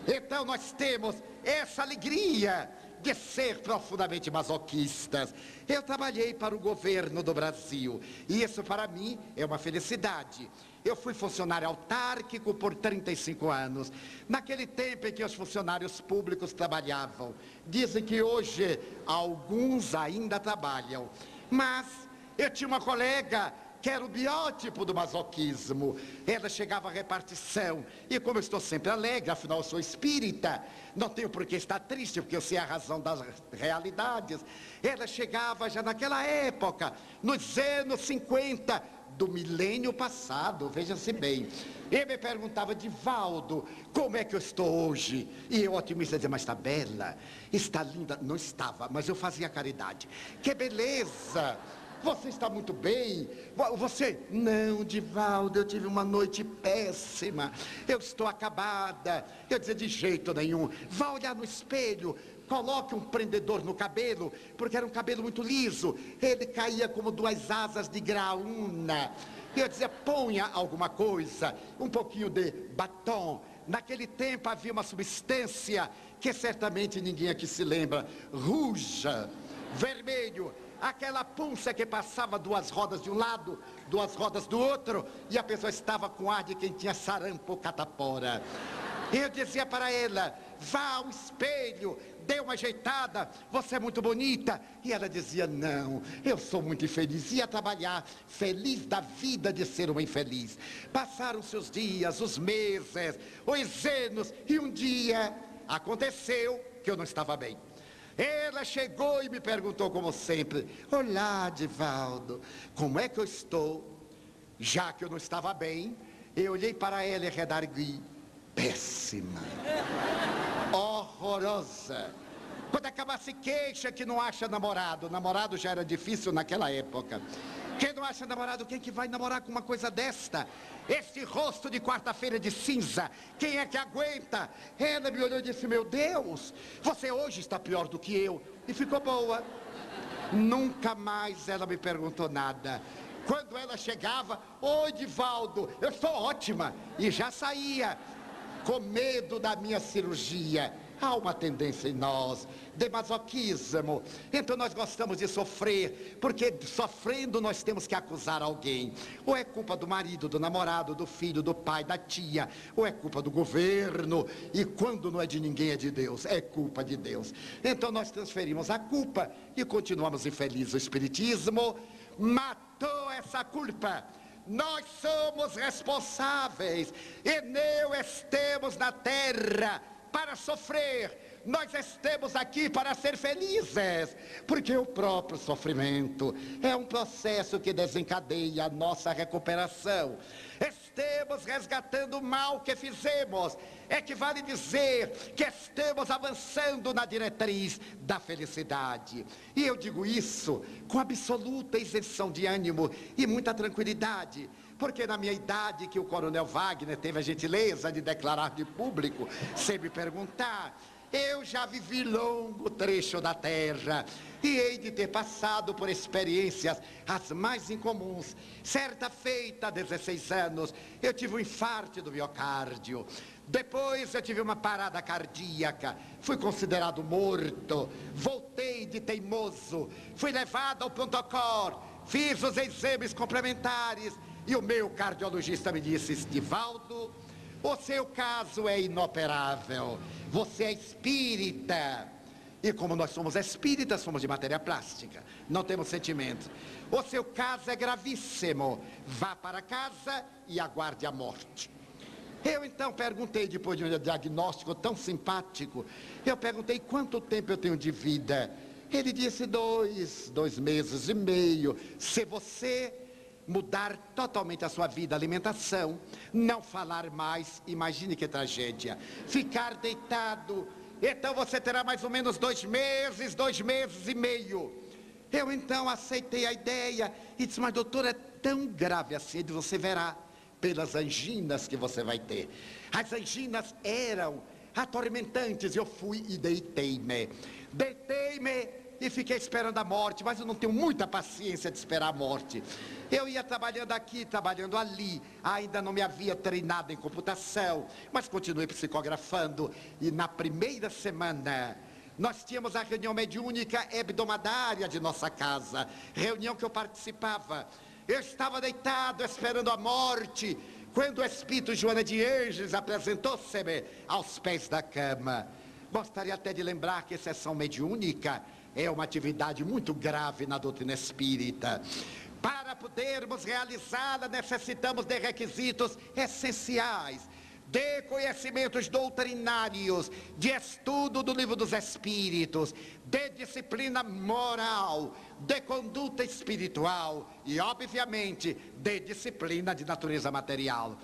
Speaker 1: Então nós temos essa alegria de ser profundamente masoquistas. Eu trabalhei para o governo do Brasil e isso para mim é uma felicidade. Eu fui funcionário autárquico por 35 anos. Naquele tempo em que os funcionários públicos trabalhavam. Dizem que hoje alguns ainda trabalham. Mas eu tinha uma colega que era o biótipo do masoquismo. Ela chegava à repartição, e como eu estou sempre alegre, afinal eu sou espírita, não tenho por que estar triste, porque eu sei a razão das realidades. Ela chegava já naquela época, nos anos 50, do milênio passado, veja-se bem. E me perguntava, Divaldo, como é que eu estou hoje? E eu, otimista, dizia, mas está bela, está linda. Não estava, mas eu fazia caridade. Que beleza! Você está muito bem? Você? Não, Divaldo, eu tive uma noite péssima. Eu estou acabada. Eu dizia, de jeito nenhum. Vá olhar no espelho. Coloque um prendedor no cabelo, porque era um cabelo muito liso. Ele caía como duas asas de graúna. Eu dizia, ponha alguma coisa, um pouquinho de batom. Naquele tempo havia uma substância que certamente ninguém aqui se lembra. Ruja, vermelho. Aquela punça que passava duas rodas de um lado, duas rodas do outro, e a pessoa estava com ar de quem tinha sarampo ou catapora. Eu dizia para ela, vá ao espelho, dê uma ajeitada, você é muito bonita. E ela dizia, não, eu sou muito infeliz. Ia trabalhar, feliz da vida de ser uma infeliz. Passaram-se os dias, os meses, os anos, e um dia aconteceu que eu não estava bem. Ela chegou e me perguntou como sempre, olá, Divaldo, como é que eu estou? Já que eu não estava bem, eu olhei para ela e redargui, péssima, horrorosa. Quando acaba se queixa que não acha namorado, namorado já era difícil naquela época. Quem não acha namorado, quem que vai namorar com uma coisa desta? Esse rosto de quarta-feira de cinza, quem é que aguenta? Ela me olhou e disse, meu Deus, você hoje está pior do que eu. E ficou boa. Nunca mais ela me perguntou nada. Quando ela chegava, oi, Divaldo, eu estou ótima. E já saía, com medo da minha cirurgia. Há uma tendência em nós de masoquismo. Então nós gostamos de sofrer, porque sofrendo nós temos que acusar alguém. Ou é culpa do marido, do namorado, do filho, do pai, da tia, ou é culpa do governo. E quando não é de ninguém, é de Deus, é culpa de Deus. Então nós transferimos a culpa e continuamos infelizes. O Espiritismo mata toda essa culpa. Nós somos responsáveis e não estamos na terra para sofrer. Nós estamos aqui para ser felizes, porque o próprio sofrimento é um processo que desencadeia a nossa recuperação. Estamos resgatando o mal que fizemos, equivale dizer que estamos avançando na diretriz da felicidade. E eu digo isso com absoluta isenção de ânimo e muita tranquilidade, porque na minha idade, que o coronel Wagner teve a gentileza de declarar de público, sem me perguntar, eu já vivi longo trecho da terra e hei de ter passado por experiências as mais incomuns. Certa feita, há 16 anos, eu tive um infarto do miocárdio. Depois eu tive uma parada cardíaca, fui considerado morto, voltei de teimoso, fui levado ao pronto-socorro, fiz os exames complementares e o meu cardiologista me disse: Estivaldo, o seu caso é inoperável, você é espírita. E como nós somos espíritas, somos de matéria plástica, não temos sentimentos. O seu caso é gravíssimo, vá para casa e aguarde a morte. Eu então perguntei, depois de um diagnóstico tão simpático, eu perguntei quanto tempo eu tenho de vida. Ele disse 2 meses e meio, se você mudar totalmente a sua vida, alimentação, não falar mais, imagine que tragédia, ficar deitado, então você terá mais ou menos 2 meses e meio. Eu então aceitei a ideia e disse: mas doutor, é tão grave assim? Ele: você verá pelas anginas que você vai ter. As anginas eram atormentantes. Eu fui e deitei-me e fiquei esperando a morte, mas eu não tenho muita paciência de esperar a morte. Eu ia trabalhando aqui, trabalhando ali, ainda não me havia treinado em computação, mas continuei psicografando. E na primeira semana, nós tínhamos a reunião mediúnica hebdomadária de nossa casa, reunião que eu participava. Eu estava deitado esperando a morte, quando o espírito Joana de Ângeles apresentou-se-me aos pés da cama. Gostaria até de lembrar que sessão mediúnica é uma atividade muito grave na doutrina espírita. Para podermos realizá-la, necessitamos de requisitos essenciais, de conhecimentos doutrinários, de estudo do livro dos Espíritos, de disciplina moral, de conduta espiritual e, obviamente, de disciplina de natureza material.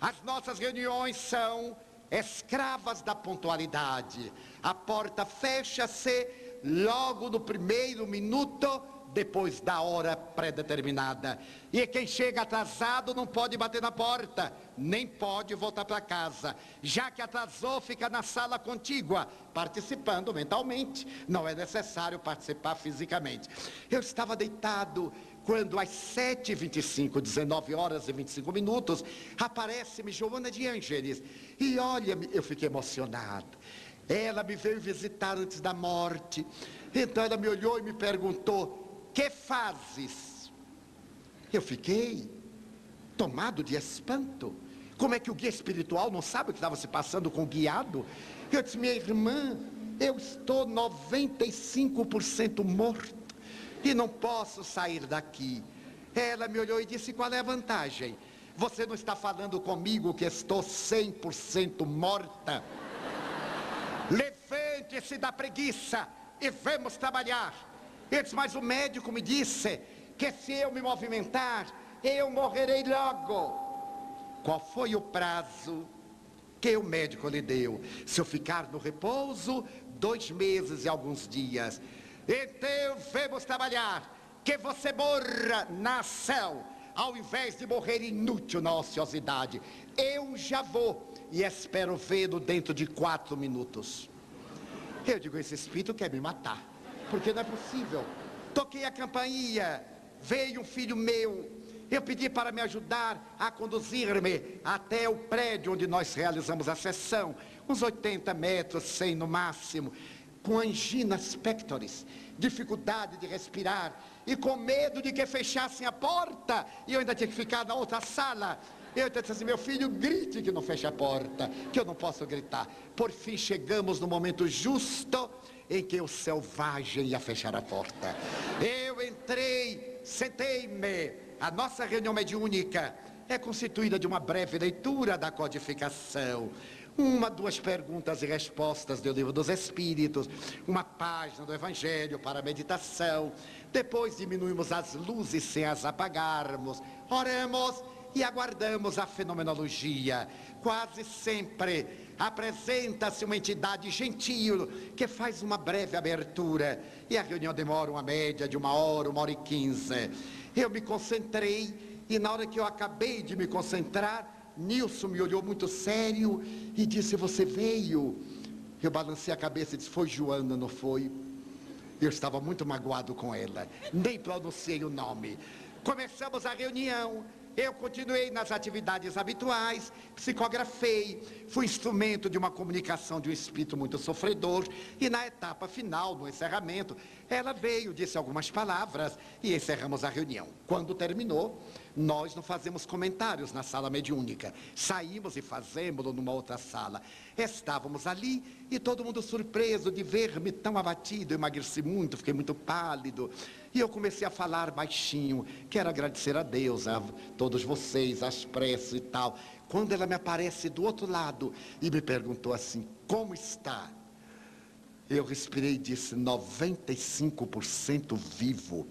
Speaker 1: As nossas reuniões são escravas da pontualidade. A porta fecha-se logo no primeiro minuto depois da hora pré-determinada. E quem chega atrasado não pode bater na porta, nem pode voltar para casa. Já que atrasou, fica na sala contígua, participando mentalmente. Não é necessário participar fisicamente. Eu estava deitado quando às 7h25, 19 horas e 25 minutos, aparece-me Joana de Ângeles. E olha-me, eu fiquei emocionado. Ela me veio visitar antes da morte. Então ela me olhou e me perguntou: que fazes? Eu fiquei tomado de espanto. Como é que o guia espiritual não sabe o que estava se passando com o guiado? Eu disse: minha irmã, eu estou 95% morto e não posso sair daqui. Ela me olhou e disse: qual é a vantagem? Você não está falando comigo que estou 100% morta? Levante-se da preguiça e vamos trabalhar. Eu disse: mas o médico me disse que se eu me movimentar, eu morrerei logo. Qual foi o prazo que o médico lhe deu? Se eu ficar no repouso, 2 meses e alguns dias. Então vamos trabalhar, que você morra na ação, ao invés de morrer inútil na ociosidade. Eu já vou e espero vê-lo dentro de 4 minutos. Eu digo: esse espírito quer me matar, porque não é possível. Toquei a campainha, veio um filho meu, eu pedi para me ajudar a conduzir-me até o prédio onde nós realizamos a sessão, uns 80 metros, 100 no máximo, com anginas pectoris, dificuldade de respirar e com medo de que fechassem a porta e eu ainda tinha que ficar na outra sala. Eu disse assim: meu filho, grite que não fecha a porta, que eu não posso gritar. Por fim chegamos no momento justo em que o selvagem ia fechar a porta. Eu entrei sentei-me. A nossa reunião mediúnica é constituída de uma breve leitura da codificação, uma, duas perguntas e respostas do Livro dos Espíritos, uma página do Evangelho para meditação. Depois diminuímos as luzes sem as apagarmos, oramos e aguardamos a fenomenologia. Quase sempre apresenta-se uma entidade gentil que faz uma breve abertura e a reunião demora uma média de 1h e 15. Eu me concentrei e na hora que eu acabei de me concentrar, Nilson me olhou muito sério e disse: você veio? Eu balancei a cabeça e disse: foi Joana, não foi? Eu estava muito magoado com ela, nem pronunciei o nome. Começamos a reunião. Eu continuei nas atividades habituais, psicografei, fui instrumento de uma comunicação de um espírito muito sofredor, e na etapa final, no encerramento, ela veio, disse algumas palavras e encerramos a reunião. Quando terminou, nós não fazemos comentários na sala mediúnica, saímos e fazemos-lo numa outra sala. Estávamos ali e todo mundo surpreso de ver-me tão abatido, eu emagreci muito, fiquei muito pálido. E eu comecei a falar baixinho, quero agradecer a Deus, a todos vocês, as preces e tal. Quando ela me aparece do outro lado e me perguntou assim: como está? Eu respirei e disse: 95% vivo.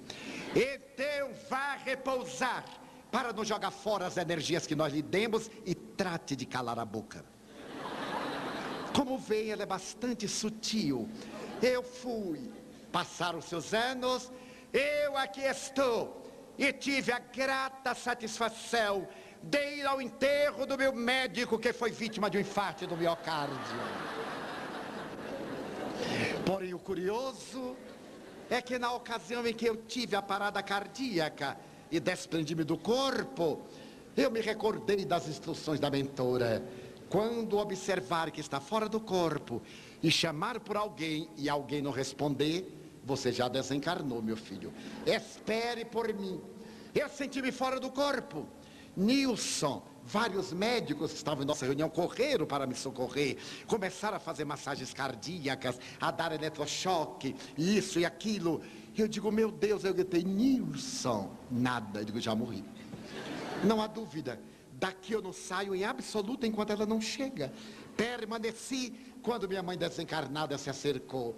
Speaker 1: Então vá repousar, para não jogar fora as energias que nós lhe demos, e trate de calar a boca. Como vê, ela é bastante sutil. Eu fui, passaram seus anos, eu aqui estou, e tive a grata satisfação de ir ao enterro do meu médico que foi vítima de um infarto do miocárdio. Porém, o curioso é que na ocasião em que eu tive a parada cardíaca e desprendi-me do corpo, eu me recordei das instruções da mentora. Quando observar que está fora do corpo e chamar por alguém e alguém não responder, você já desencarnou, meu filho. Espere por mim. Eu senti-me fora do corpo. Nilson, vários médicos que estavam em nossa reunião correram para me socorrer, começaram a fazer massagens cardíacas, a dar eletrochoque, isso e aquilo. Eu digo: meu Deus, eu gritei: Nilson, nada. Eu digo: já morri. Não há dúvida, daqui eu não saio em absoluto enquanto ela não chega. Permaneci quando minha mãe desencarnada se acercou.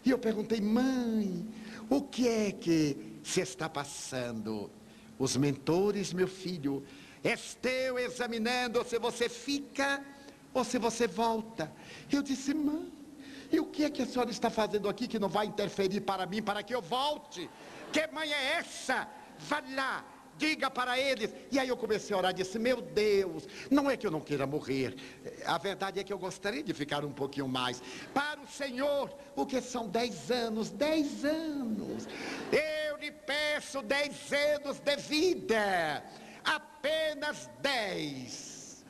Speaker 1: E eu perguntei: mãe, o que é que se está passando? Os mentores, meu filho, estão examinando se você fica ou se você volta. Eu disse: mãe, e o que é que a senhora está fazendo aqui que não vai interferir para mim, para que eu volte? Que mãe é essa? Vá lá, diga para eles. E aí eu comecei a orar, disse: meu Deus, não é que eu não queira morrer, a verdade é que eu gostaria de ficar um pouquinho mais para o Senhor. O que são 10 anos? 10 anos. Eu lhe peço 10 anos de vida, apenas 10.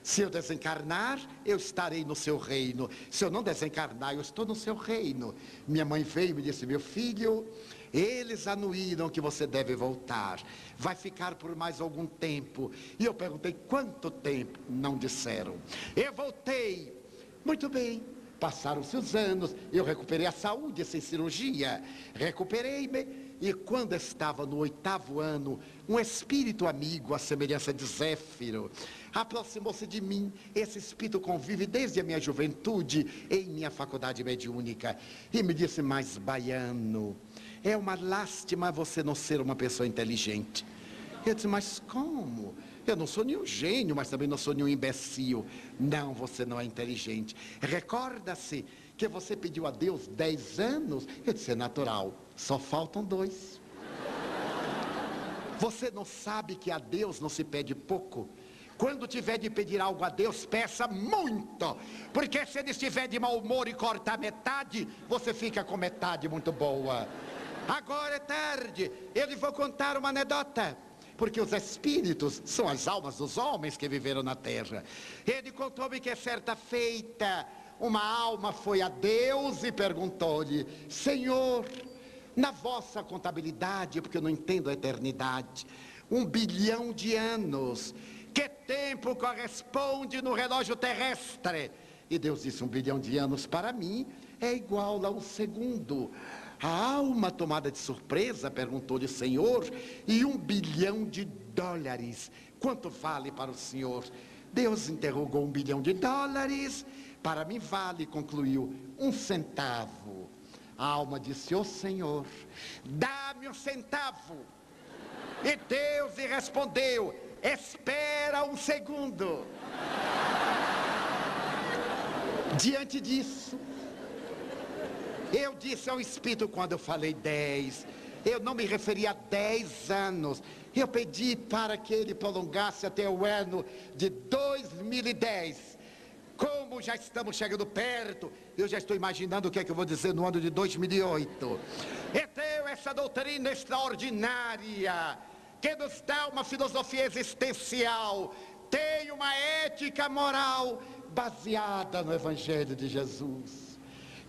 Speaker 1: Se eu desencarnar, eu estarei no seu reino. Se eu não desencarnar, eu estou no seu reino. Minha mãe veio e me disse: meu filho, eles anuíram que você deve voltar. Vai ficar por mais algum tempo. E eu perguntei: quanto tempo? Não disseram. Eu voltei. Muito bem. Passaram-se os anos, eu recuperei a saúde sem cirurgia. Recuperei-me. E quando estava no 8º ano, um espírito amigo, à semelhança de Zéfiro, aproximou-se de mim. Esse espírito convive desde a minha juventude em minha faculdade mediúnica. E me disse: mas baiano, é uma lástima você não ser uma pessoa inteligente. Eu disse: mas como? Eu não sou nenhum gênio, mas também não sou nenhum imbecil. Não, você não é inteligente. Recorda-se que você pediu a Deus 10 anos? Eu disse: é natural, só faltam 2. Você não sabe que a Deus não se pede pouco? Quando tiver de pedir algo a Deus, peça muito, porque se ele estiver de mau humor e cortar metade, você fica com metade muito boa. Agora é tarde, eu lhe vou contar uma anedota, porque os espíritos são as almas dos homens que viveram na terra. Ele contou-me que certa feita, uma alma foi a Deus e perguntou-lhe: Senhor, na vossa contabilidade, porque eu não entendo a eternidade, 1 bilhão de anos, que tempo corresponde no relógio terrestre? E Deus disse: 1 bilhão de anos para mim é igual a um segundo. A alma, tomada de surpresa, perguntou-lhe: Senhor, e $1 bilhão? Quanto vale para o senhor? Deus interrogou: $1 bilhão? Para mim vale, concluiu, 1 centavo. A alma disse: ó Senhor, dá-me 1 centavo. E Deus lhe respondeu: espera 1 segundo. Diante disso, eu disse ao Espírito, quando eu falei 10, eu não me referi a 10 anos. Eu pedi para que ele prolongasse até o ano de 2010. Como já estamos chegando perto, eu já estou imaginando o que é que eu vou dizer no ano de 2008. Então, essa doutrina extraordinária, que nos dá uma filosofia existencial, tem uma ética moral baseada no Evangelho de Jesus.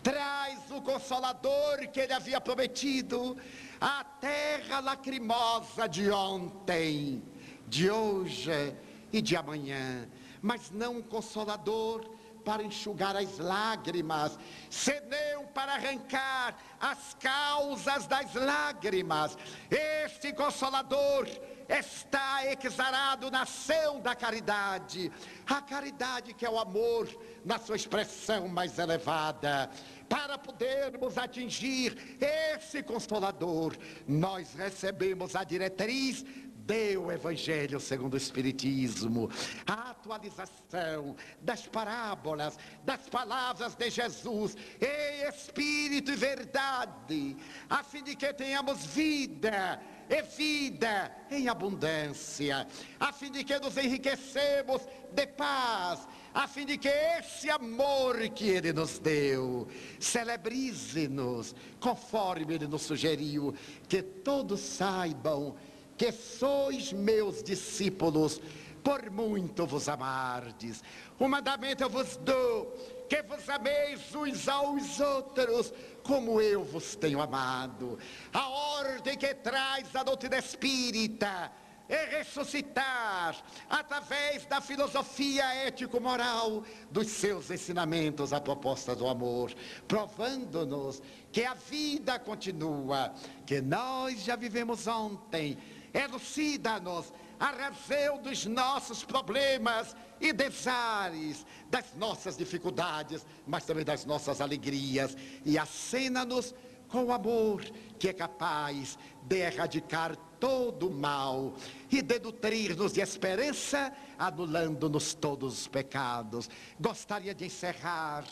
Speaker 1: Traz o Consolador que ele havia prometido, a terra lacrimosa de ontem, de hoje e de amanhã. Mas não um Consolador para enxugar as lágrimas, senão para arrancar as causas das lágrimas. Este Consolador está exarado na ação da caridade, a caridade que é o amor na sua expressão mais elevada. Para podermos atingir esse Consolador, nós recebemos a diretriz do Evangelho segundo o Espiritismo, a atualização das parábolas, das palavras de Jesus em Espírito e verdade, a fim de que tenhamos vida, e vida em abundância, a fim de que nos enriquecemos de paz, a fim de que esse amor que Ele nos deu celebrize-nos, conforme Ele nos sugeriu, que todos saibam que sois meus discípulos, por muito vos amardes. O mandamento eu vos dou, que vos ameis uns aos outros, como eu vos tenho amado. A ordem que traz a doutrina espírita é ressuscitar, através da filosofia ético-moral, dos seus ensinamentos, a proposta do amor, provando-nos que a vida continua, que nós já vivemos ontem. Elucida-nos a razão dos nossos problemas e desares, das nossas dificuldades, mas também das nossas alegrias, e acena-nos com o amor que é capaz de erradicar todo o mal e de nutrir-nos de esperança, anulando-nos todos os pecados. Gostaria de encerrar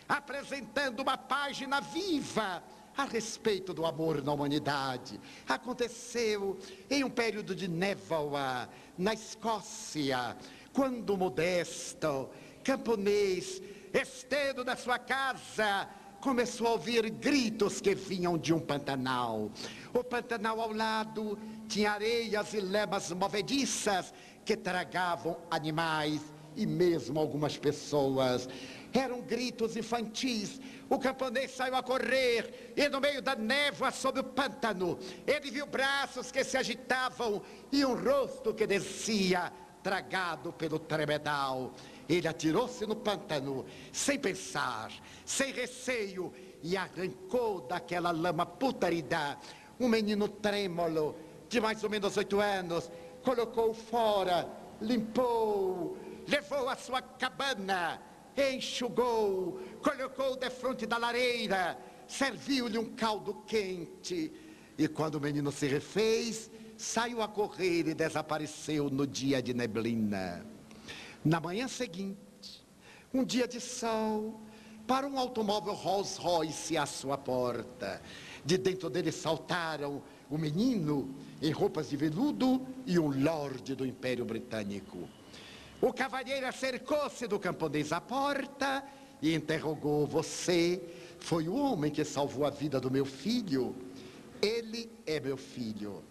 Speaker 1: apresentando uma página viva a respeito do amor na humanidade. Aconteceu em um período de névoa na Escócia, quando Modesto, camponês, estando na sua casa, começou a ouvir gritos que vinham de um Pantanal. O Pantanal ao lado tinha areias e lamas movediças que tragavam animais e mesmo algumas pessoas. Eram gritos infantis. O camponês saiu a correr e no meio da névoa sobre o pântano, ele viu braços que se agitavam e um rosto que descia, tragado pelo tremedal. Ele atirou-se no pântano, sem pensar, sem receio, e arrancou daquela lama pútrida um menino trêmulo, de mais ou menos 8 anos, colocou-o fora, limpou, levou à sua cabana, enxugou, colocou defronte da lareira, serviu-lhe um caldo quente, e quando o menino se refez, saiu a correr e desapareceu no dia de neblina. Na manhã seguinte, um dia de sol, para um automóvel Rolls Royce à sua porta. De dentro dele saltaram o menino em roupas de veludo e um lorde do Império Britânico. O cavalheiro acercou-se do camponês à porta e interrogou: você foi o homem que salvou a vida do meu filho? Ele é meu filho.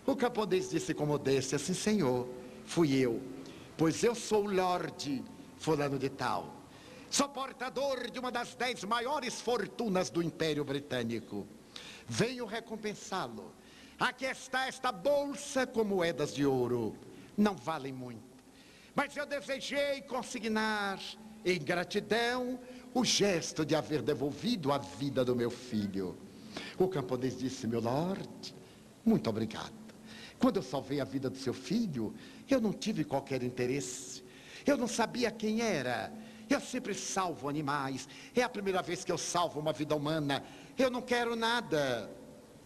Speaker 1: O camponês disse com modéstia: sim, senhor, fui eu, pois eu sou o lorde fulano de tal. Sou portador de uma das 10 maiores fortunas do Império Britânico. Venho recompensá-lo. Aqui está esta bolsa com moedas de ouro. Não valem muito, mas eu desejei consignar em gratidão o gesto de haver devolvido a vida do meu filho. O camponês disse: meu Lord, muito obrigado. Quando eu salvei a vida do seu filho, eu não tive qualquer interesse. Eu não sabia quem era. Eu sempre salvo animais. É a primeira vez que eu salvo uma vida humana. Eu não quero nada.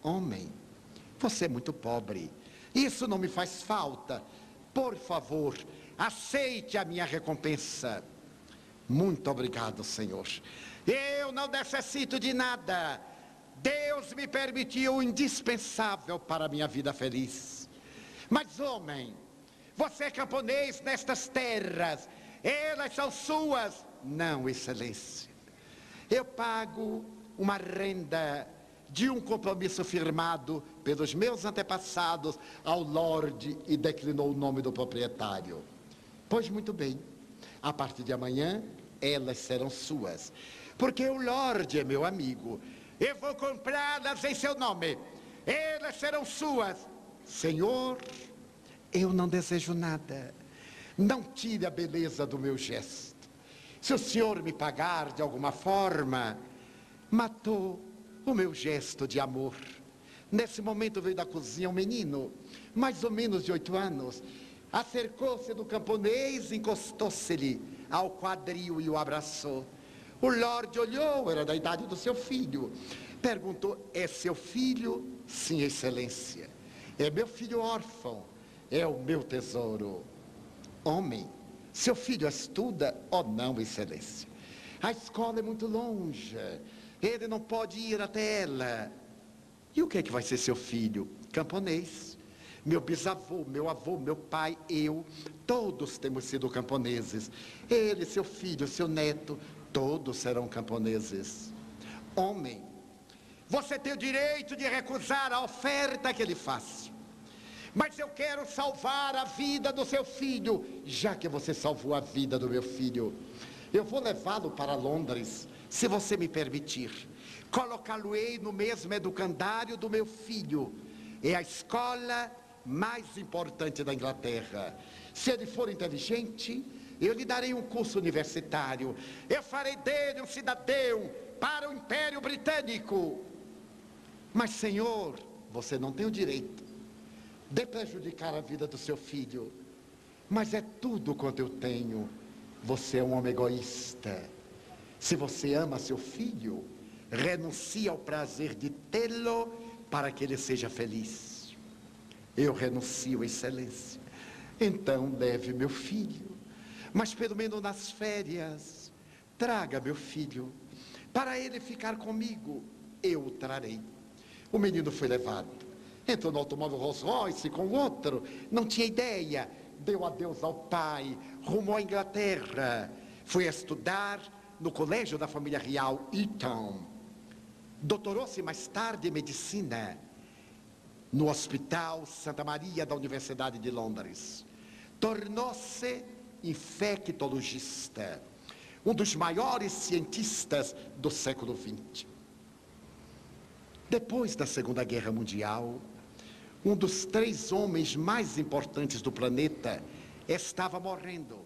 Speaker 1: Homem, você é muito pobre. Isso não me faz falta. Por favor, aceite a minha recompensa. Muito obrigado, Senhor. Eu não necessito de nada. Deus me permitiu o indispensável para a minha vida feliz. Mas, homem, você é camponês nestas terras. Elas são suas. Não, excelência. Eu pago uma renda de um compromisso firmado pelos meus antepassados ao Lorde, e declinou o nome do proprietário. Pois muito bem, a partir de amanhã elas serão suas, porque o Lorde é meu amigo. Eu vou comprá-las em seu nome. Elas serão suas. Senhor, eu não desejo nada. Não tire a beleza do meu gesto. Se o senhor me pagar de alguma forma, matou o meu gesto de amor. Nesse momento veio da cozinha um menino, mais ou menos de 8 anos, acercou-se do camponês, encostou-se-lhe ao quadril e o abraçou. O Lorde olhou, era da idade do seu filho. Perguntou: é seu filho? Sim, excelência. É meu filho órfão, é o meu tesouro. Homem, seu filho estuda? Oh não, excelência. A escola é muito longe. Ele não pode ir até ela. E o que é que vai ser seu filho? Camponês. Meu bisavô, meu avô, meu pai, eu, todos temos sido camponeses. Ele, seu filho, seu neto, todos serão camponeses. Homem, você tem o direito de recusar a oferta que lhe faço. Mas eu quero salvar a vida do seu filho. Já que você salvou a vida do meu filho, eu vou levá-lo para Londres, se você me permitir. Colocá-lo-ei no mesmo educandário do meu filho. É a escola mais importante da Inglaterra. Se ele for inteligente, eu lhe darei um curso universitário. Eu farei dele um cidadão para o Império Britânico. Mas, senhor, você não tem o direito de prejudicar a vida do seu filho. Mas é tudo quanto eu tenho. Você é um homem egoísta. Se você ama seu filho, renuncie ao prazer de tê-lo para que ele seja feliz. Eu renuncio, excelência. Então leve meu filho, mas pelo menos nas férias traga meu filho para ele ficar comigo. Eu o trarei. O menino foi levado, entrou no automóvel Rolls Royce com o outro, não tinha ideia, deu adeus ao pai, rumou à Inglaterra, foi estudar no colégio da família real Eton. Doutorou-se mais tarde em medicina no Hospital Santa Maria da Universidade de Londres. Tornou-se infectologista, um dos maiores cientistas do século XX. Depois da Segunda Guerra Mundial, um dos 3 homens mais importantes do planeta estava morrendo.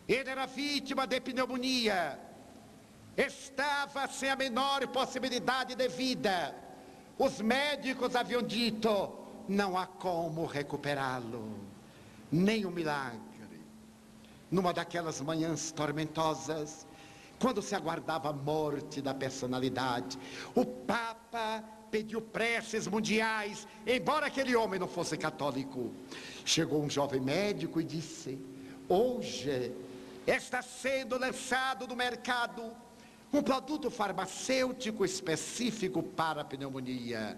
Speaker 1: Ele era vítima de pneumonia, estava sem a menor possibilidade de vida. Os médicos haviam dito: não há como recuperá-lo, nem um milagre. Numa daquelas manhãs tormentosas, quando se aguardava a morte da personalidade, o Papa pediu preces mundiais, embora aquele homem não fosse católico. Chegou um jovem médico e disse: hoje está sendo lançado no mercado um produto farmacêutico específico para a pneumonia.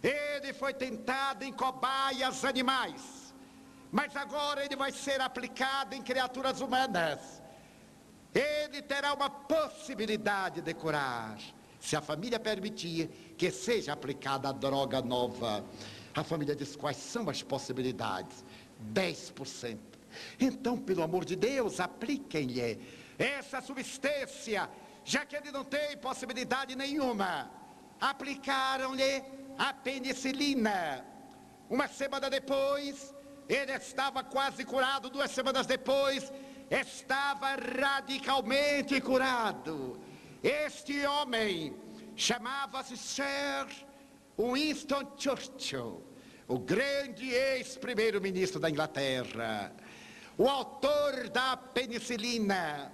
Speaker 1: Ele foi tentado em cobaias animais, mas agora ele vai ser aplicado em criaturas humanas. Ele terá uma possibilidade de curar, se a família permitir que seja aplicada a droga nova. A família diz: quais são as possibilidades? 10%. Então, pelo amor de Deus, apliquem-lhe essa substância, já que ele não tem possibilidade nenhuma. Aplicaram-lhe a penicilina. Uma semana depois, ele estava quase curado. 2 semanas depois, estava radicalmente curado. Este homem chamava-se Sir Winston Churchill, o grande ex-primeiro-ministro da Inglaterra. O autor da penicilina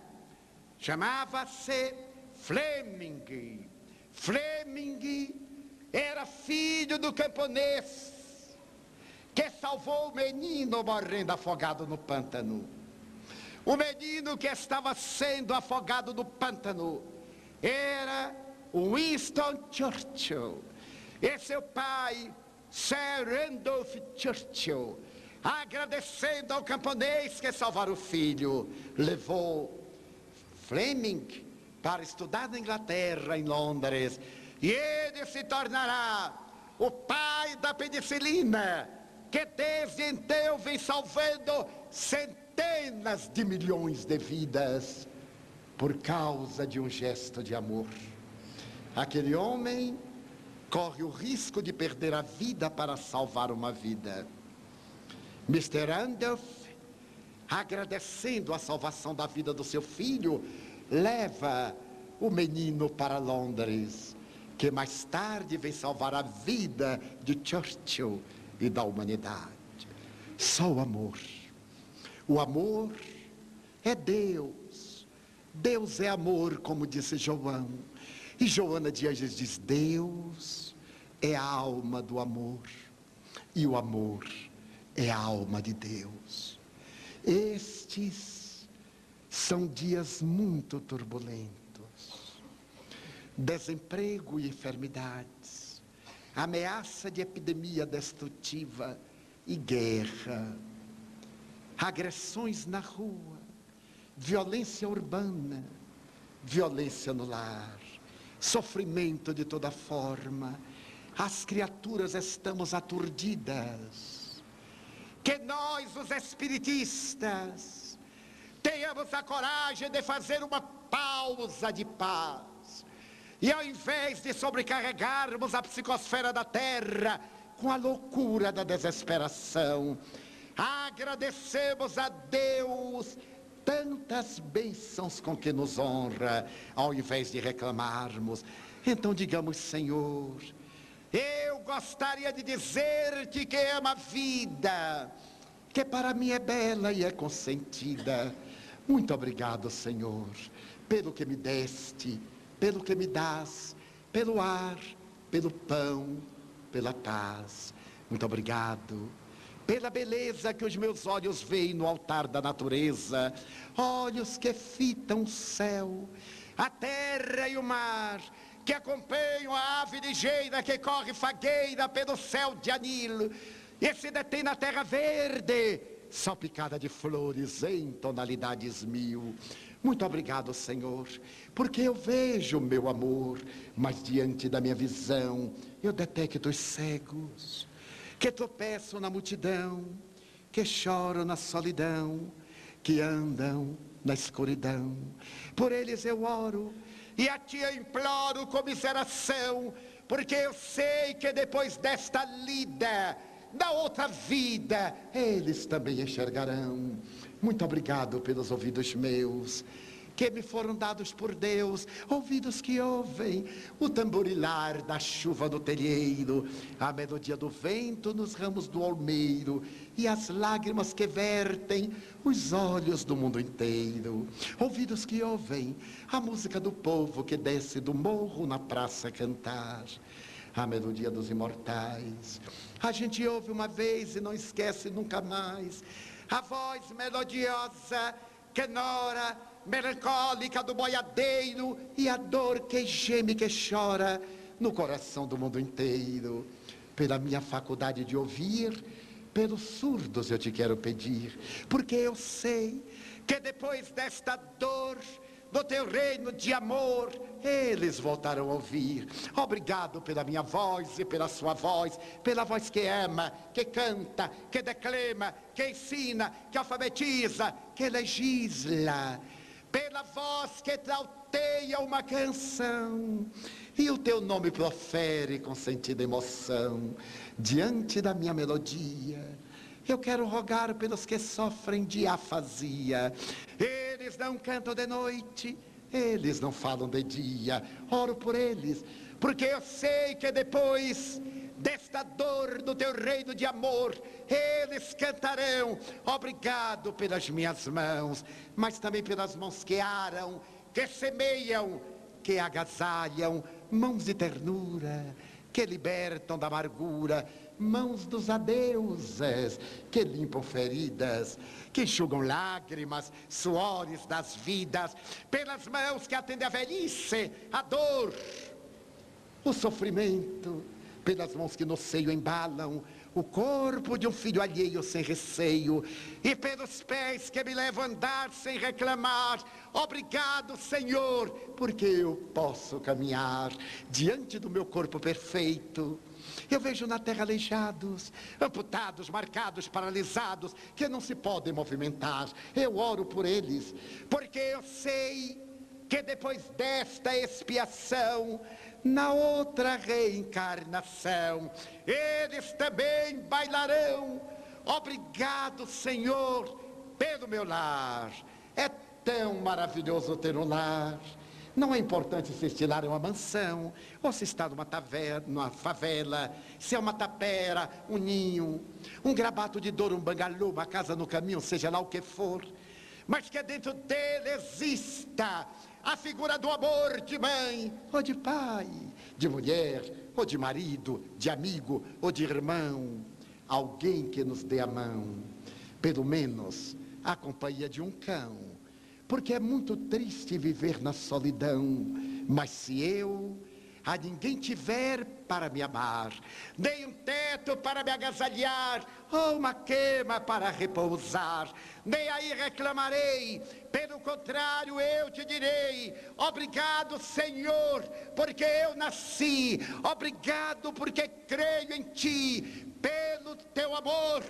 Speaker 1: chamava-se Fleming. Fleming era filho do camponês que salvou o menino morrendo afogado no pântano. O menino que estava sendo afogado no pântano era Winston Churchill. E seu pai, Sir Randolph Churchill, agradecendo ao camponês que salvara o filho, levou Fleming para estudar na Inglaterra, em Londres. E ele se tornará o pai da penicilina, que desde então vem salvando centenas de milhões de vidas por causa de um gesto de amor. Aquele homem corre o risco de perder a vida para salvar uma vida. Mr. Randolph, agradecendo a salvação da vida do seu filho, leva o menino para Londres, que mais tarde vem salvar a vida de Churchill e da humanidade. Só o amor. O amor é Deus. Deus é amor, como disse João. E Joana de Anjos diz: Deus é a alma do amor. E o amor é a alma de Deus. Estes são dias muito turbulentos. Desemprego e enfermidades, ameaça de epidemia destrutiva e guerra, agressões na rua, violência urbana, violência no lar, sofrimento de toda forma. As criaturas estamos aturdidas. Que nós, os espiritistas, tenhamos a coragem de fazer uma pausa de paz. E ao invés de sobrecarregarmos a psicosfera da Terra com a loucura da desesperação, agradecemos a Deus tantas bênçãos com que nos honra, ao invés de reclamarmos. Então digamos: Senhor, eu gostaria de dizer-te que amo a vida, que para mim é bela e é consentida. Muito obrigado, Senhor, pelo que me deste, pelo que me dás, pelo ar, pelo pão, pela paz. Muito obrigado pela beleza que os meus olhos veem no altar da natureza, olhos que fitam o céu, a terra e o mar, que acompanham a ave ligeira que corre fagueira pelo céu de anil e se detém na terra verde, salpicada de flores em tonalidades mil. Muito obrigado, Senhor, porque eu vejo o meu amor, mas diante da minha visão eu detecto os cegos, que tropeçam na multidão, que choram na solidão, que andam na escuridão. Por eles eu oro e a ti eu imploro comiseração, porque eu sei que depois desta lida, da outra vida, eles também enxergarão. Muito obrigado pelos ouvidos meus, que me foram dados por Deus, ouvidos que ouvem o tamborilar da chuva no telheiro, a melodia do vento nos ramos do olmeiro e as lágrimas que vertem os olhos do mundo inteiro. Ouvidos que ouvem a música do povo que desce do morro na praça cantar, a melodia dos imortais. A gente ouve uma vez e não esquece nunca mais a voz melodiosa, canora, melancólica do boiadeiro e a dor que geme, que chora no coração do mundo inteiro. Pela minha faculdade de ouvir, pelos surdos eu te quero pedir, porque eu sei que depois desta dor, do teu reino de amor, eles voltarão a ouvir. Obrigado pela minha voz e pela sua voz, pela voz que ama, que canta, que declama, que ensina, que alfabetiza, que legisla, pela voz que trauteia uma canção e o teu nome profere com sentida emoção. Diante da minha melodia, eu quero rogar pelos que sofrem de afasia. Eles não cantam de noite, Eles não falam de dia, oro por eles, porque eu sei que depois desta dor do teu reino de amor, eles cantarão, obrigado pelas minhas mãos, mas também pelas mãos que aram, que semeiam, que agasalham, mãos de ternura, que libertam da amargura, mãos dos adeuses, que limpam feridas, que enxugam lágrimas, suores das vidas, pelas mãos que atendem a velhice, a dor, o sofrimento, pelas mãos que no seio embalam o corpo de um filho alheio sem receio, e pelos pés que me levam a andar sem reclamar. Obrigado, Senhor, porque eu posso caminhar diante do meu corpo perfeito. Eu vejo na terra aleijados, amputados, marcados, paralisados, que não se podem movimentar. Eu oro por eles, porque eu sei que depois desta expiação, na outra reencarnação, eles também bailarão. Obrigado, Senhor, pelo meu lar. É tão maravilhoso ter um lar. Não é importante se este lar é uma mansão, ou se está numa taverna, numa favela, se é uma tapera, um ninho, um grabato de dor, um bangalô, uma casa no caminho, seja lá o que for, mas que dentro dele exista a figura do amor de mãe, ou de pai, de mulher, ou de marido, de amigo, ou de irmão. Alguém que nos dê a mão, pelo menos a companhia de um cão, porque é muito triste viver na solidão. Mas se eu a ninguém tiver para me amar, nem um teto para me agasalhar, ou uma cama para repousar, nem aí reclamarei. Pelo contrário, eu te direi: obrigado, Senhor, porque eu nasci. Obrigado porque creio em ti, pelo teu amor.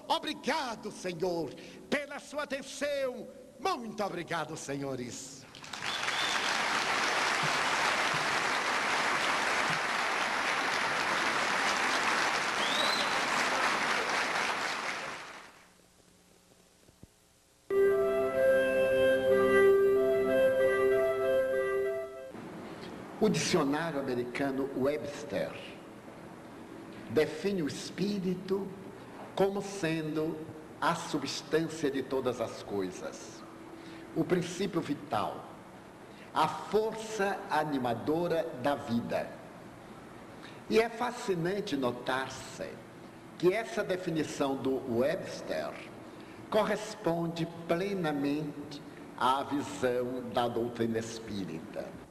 Speaker 1: Obrigado, Senhor, pela sua atenção. Muito obrigado, senhores. O dicionário americano Webster define o espírito como sendo a substância de todas as coisas, o princípio vital, a força animadora da vida. E é fascinante notar-se que essa definição do Webster corresponde plenamente à visão da doutrina espírita.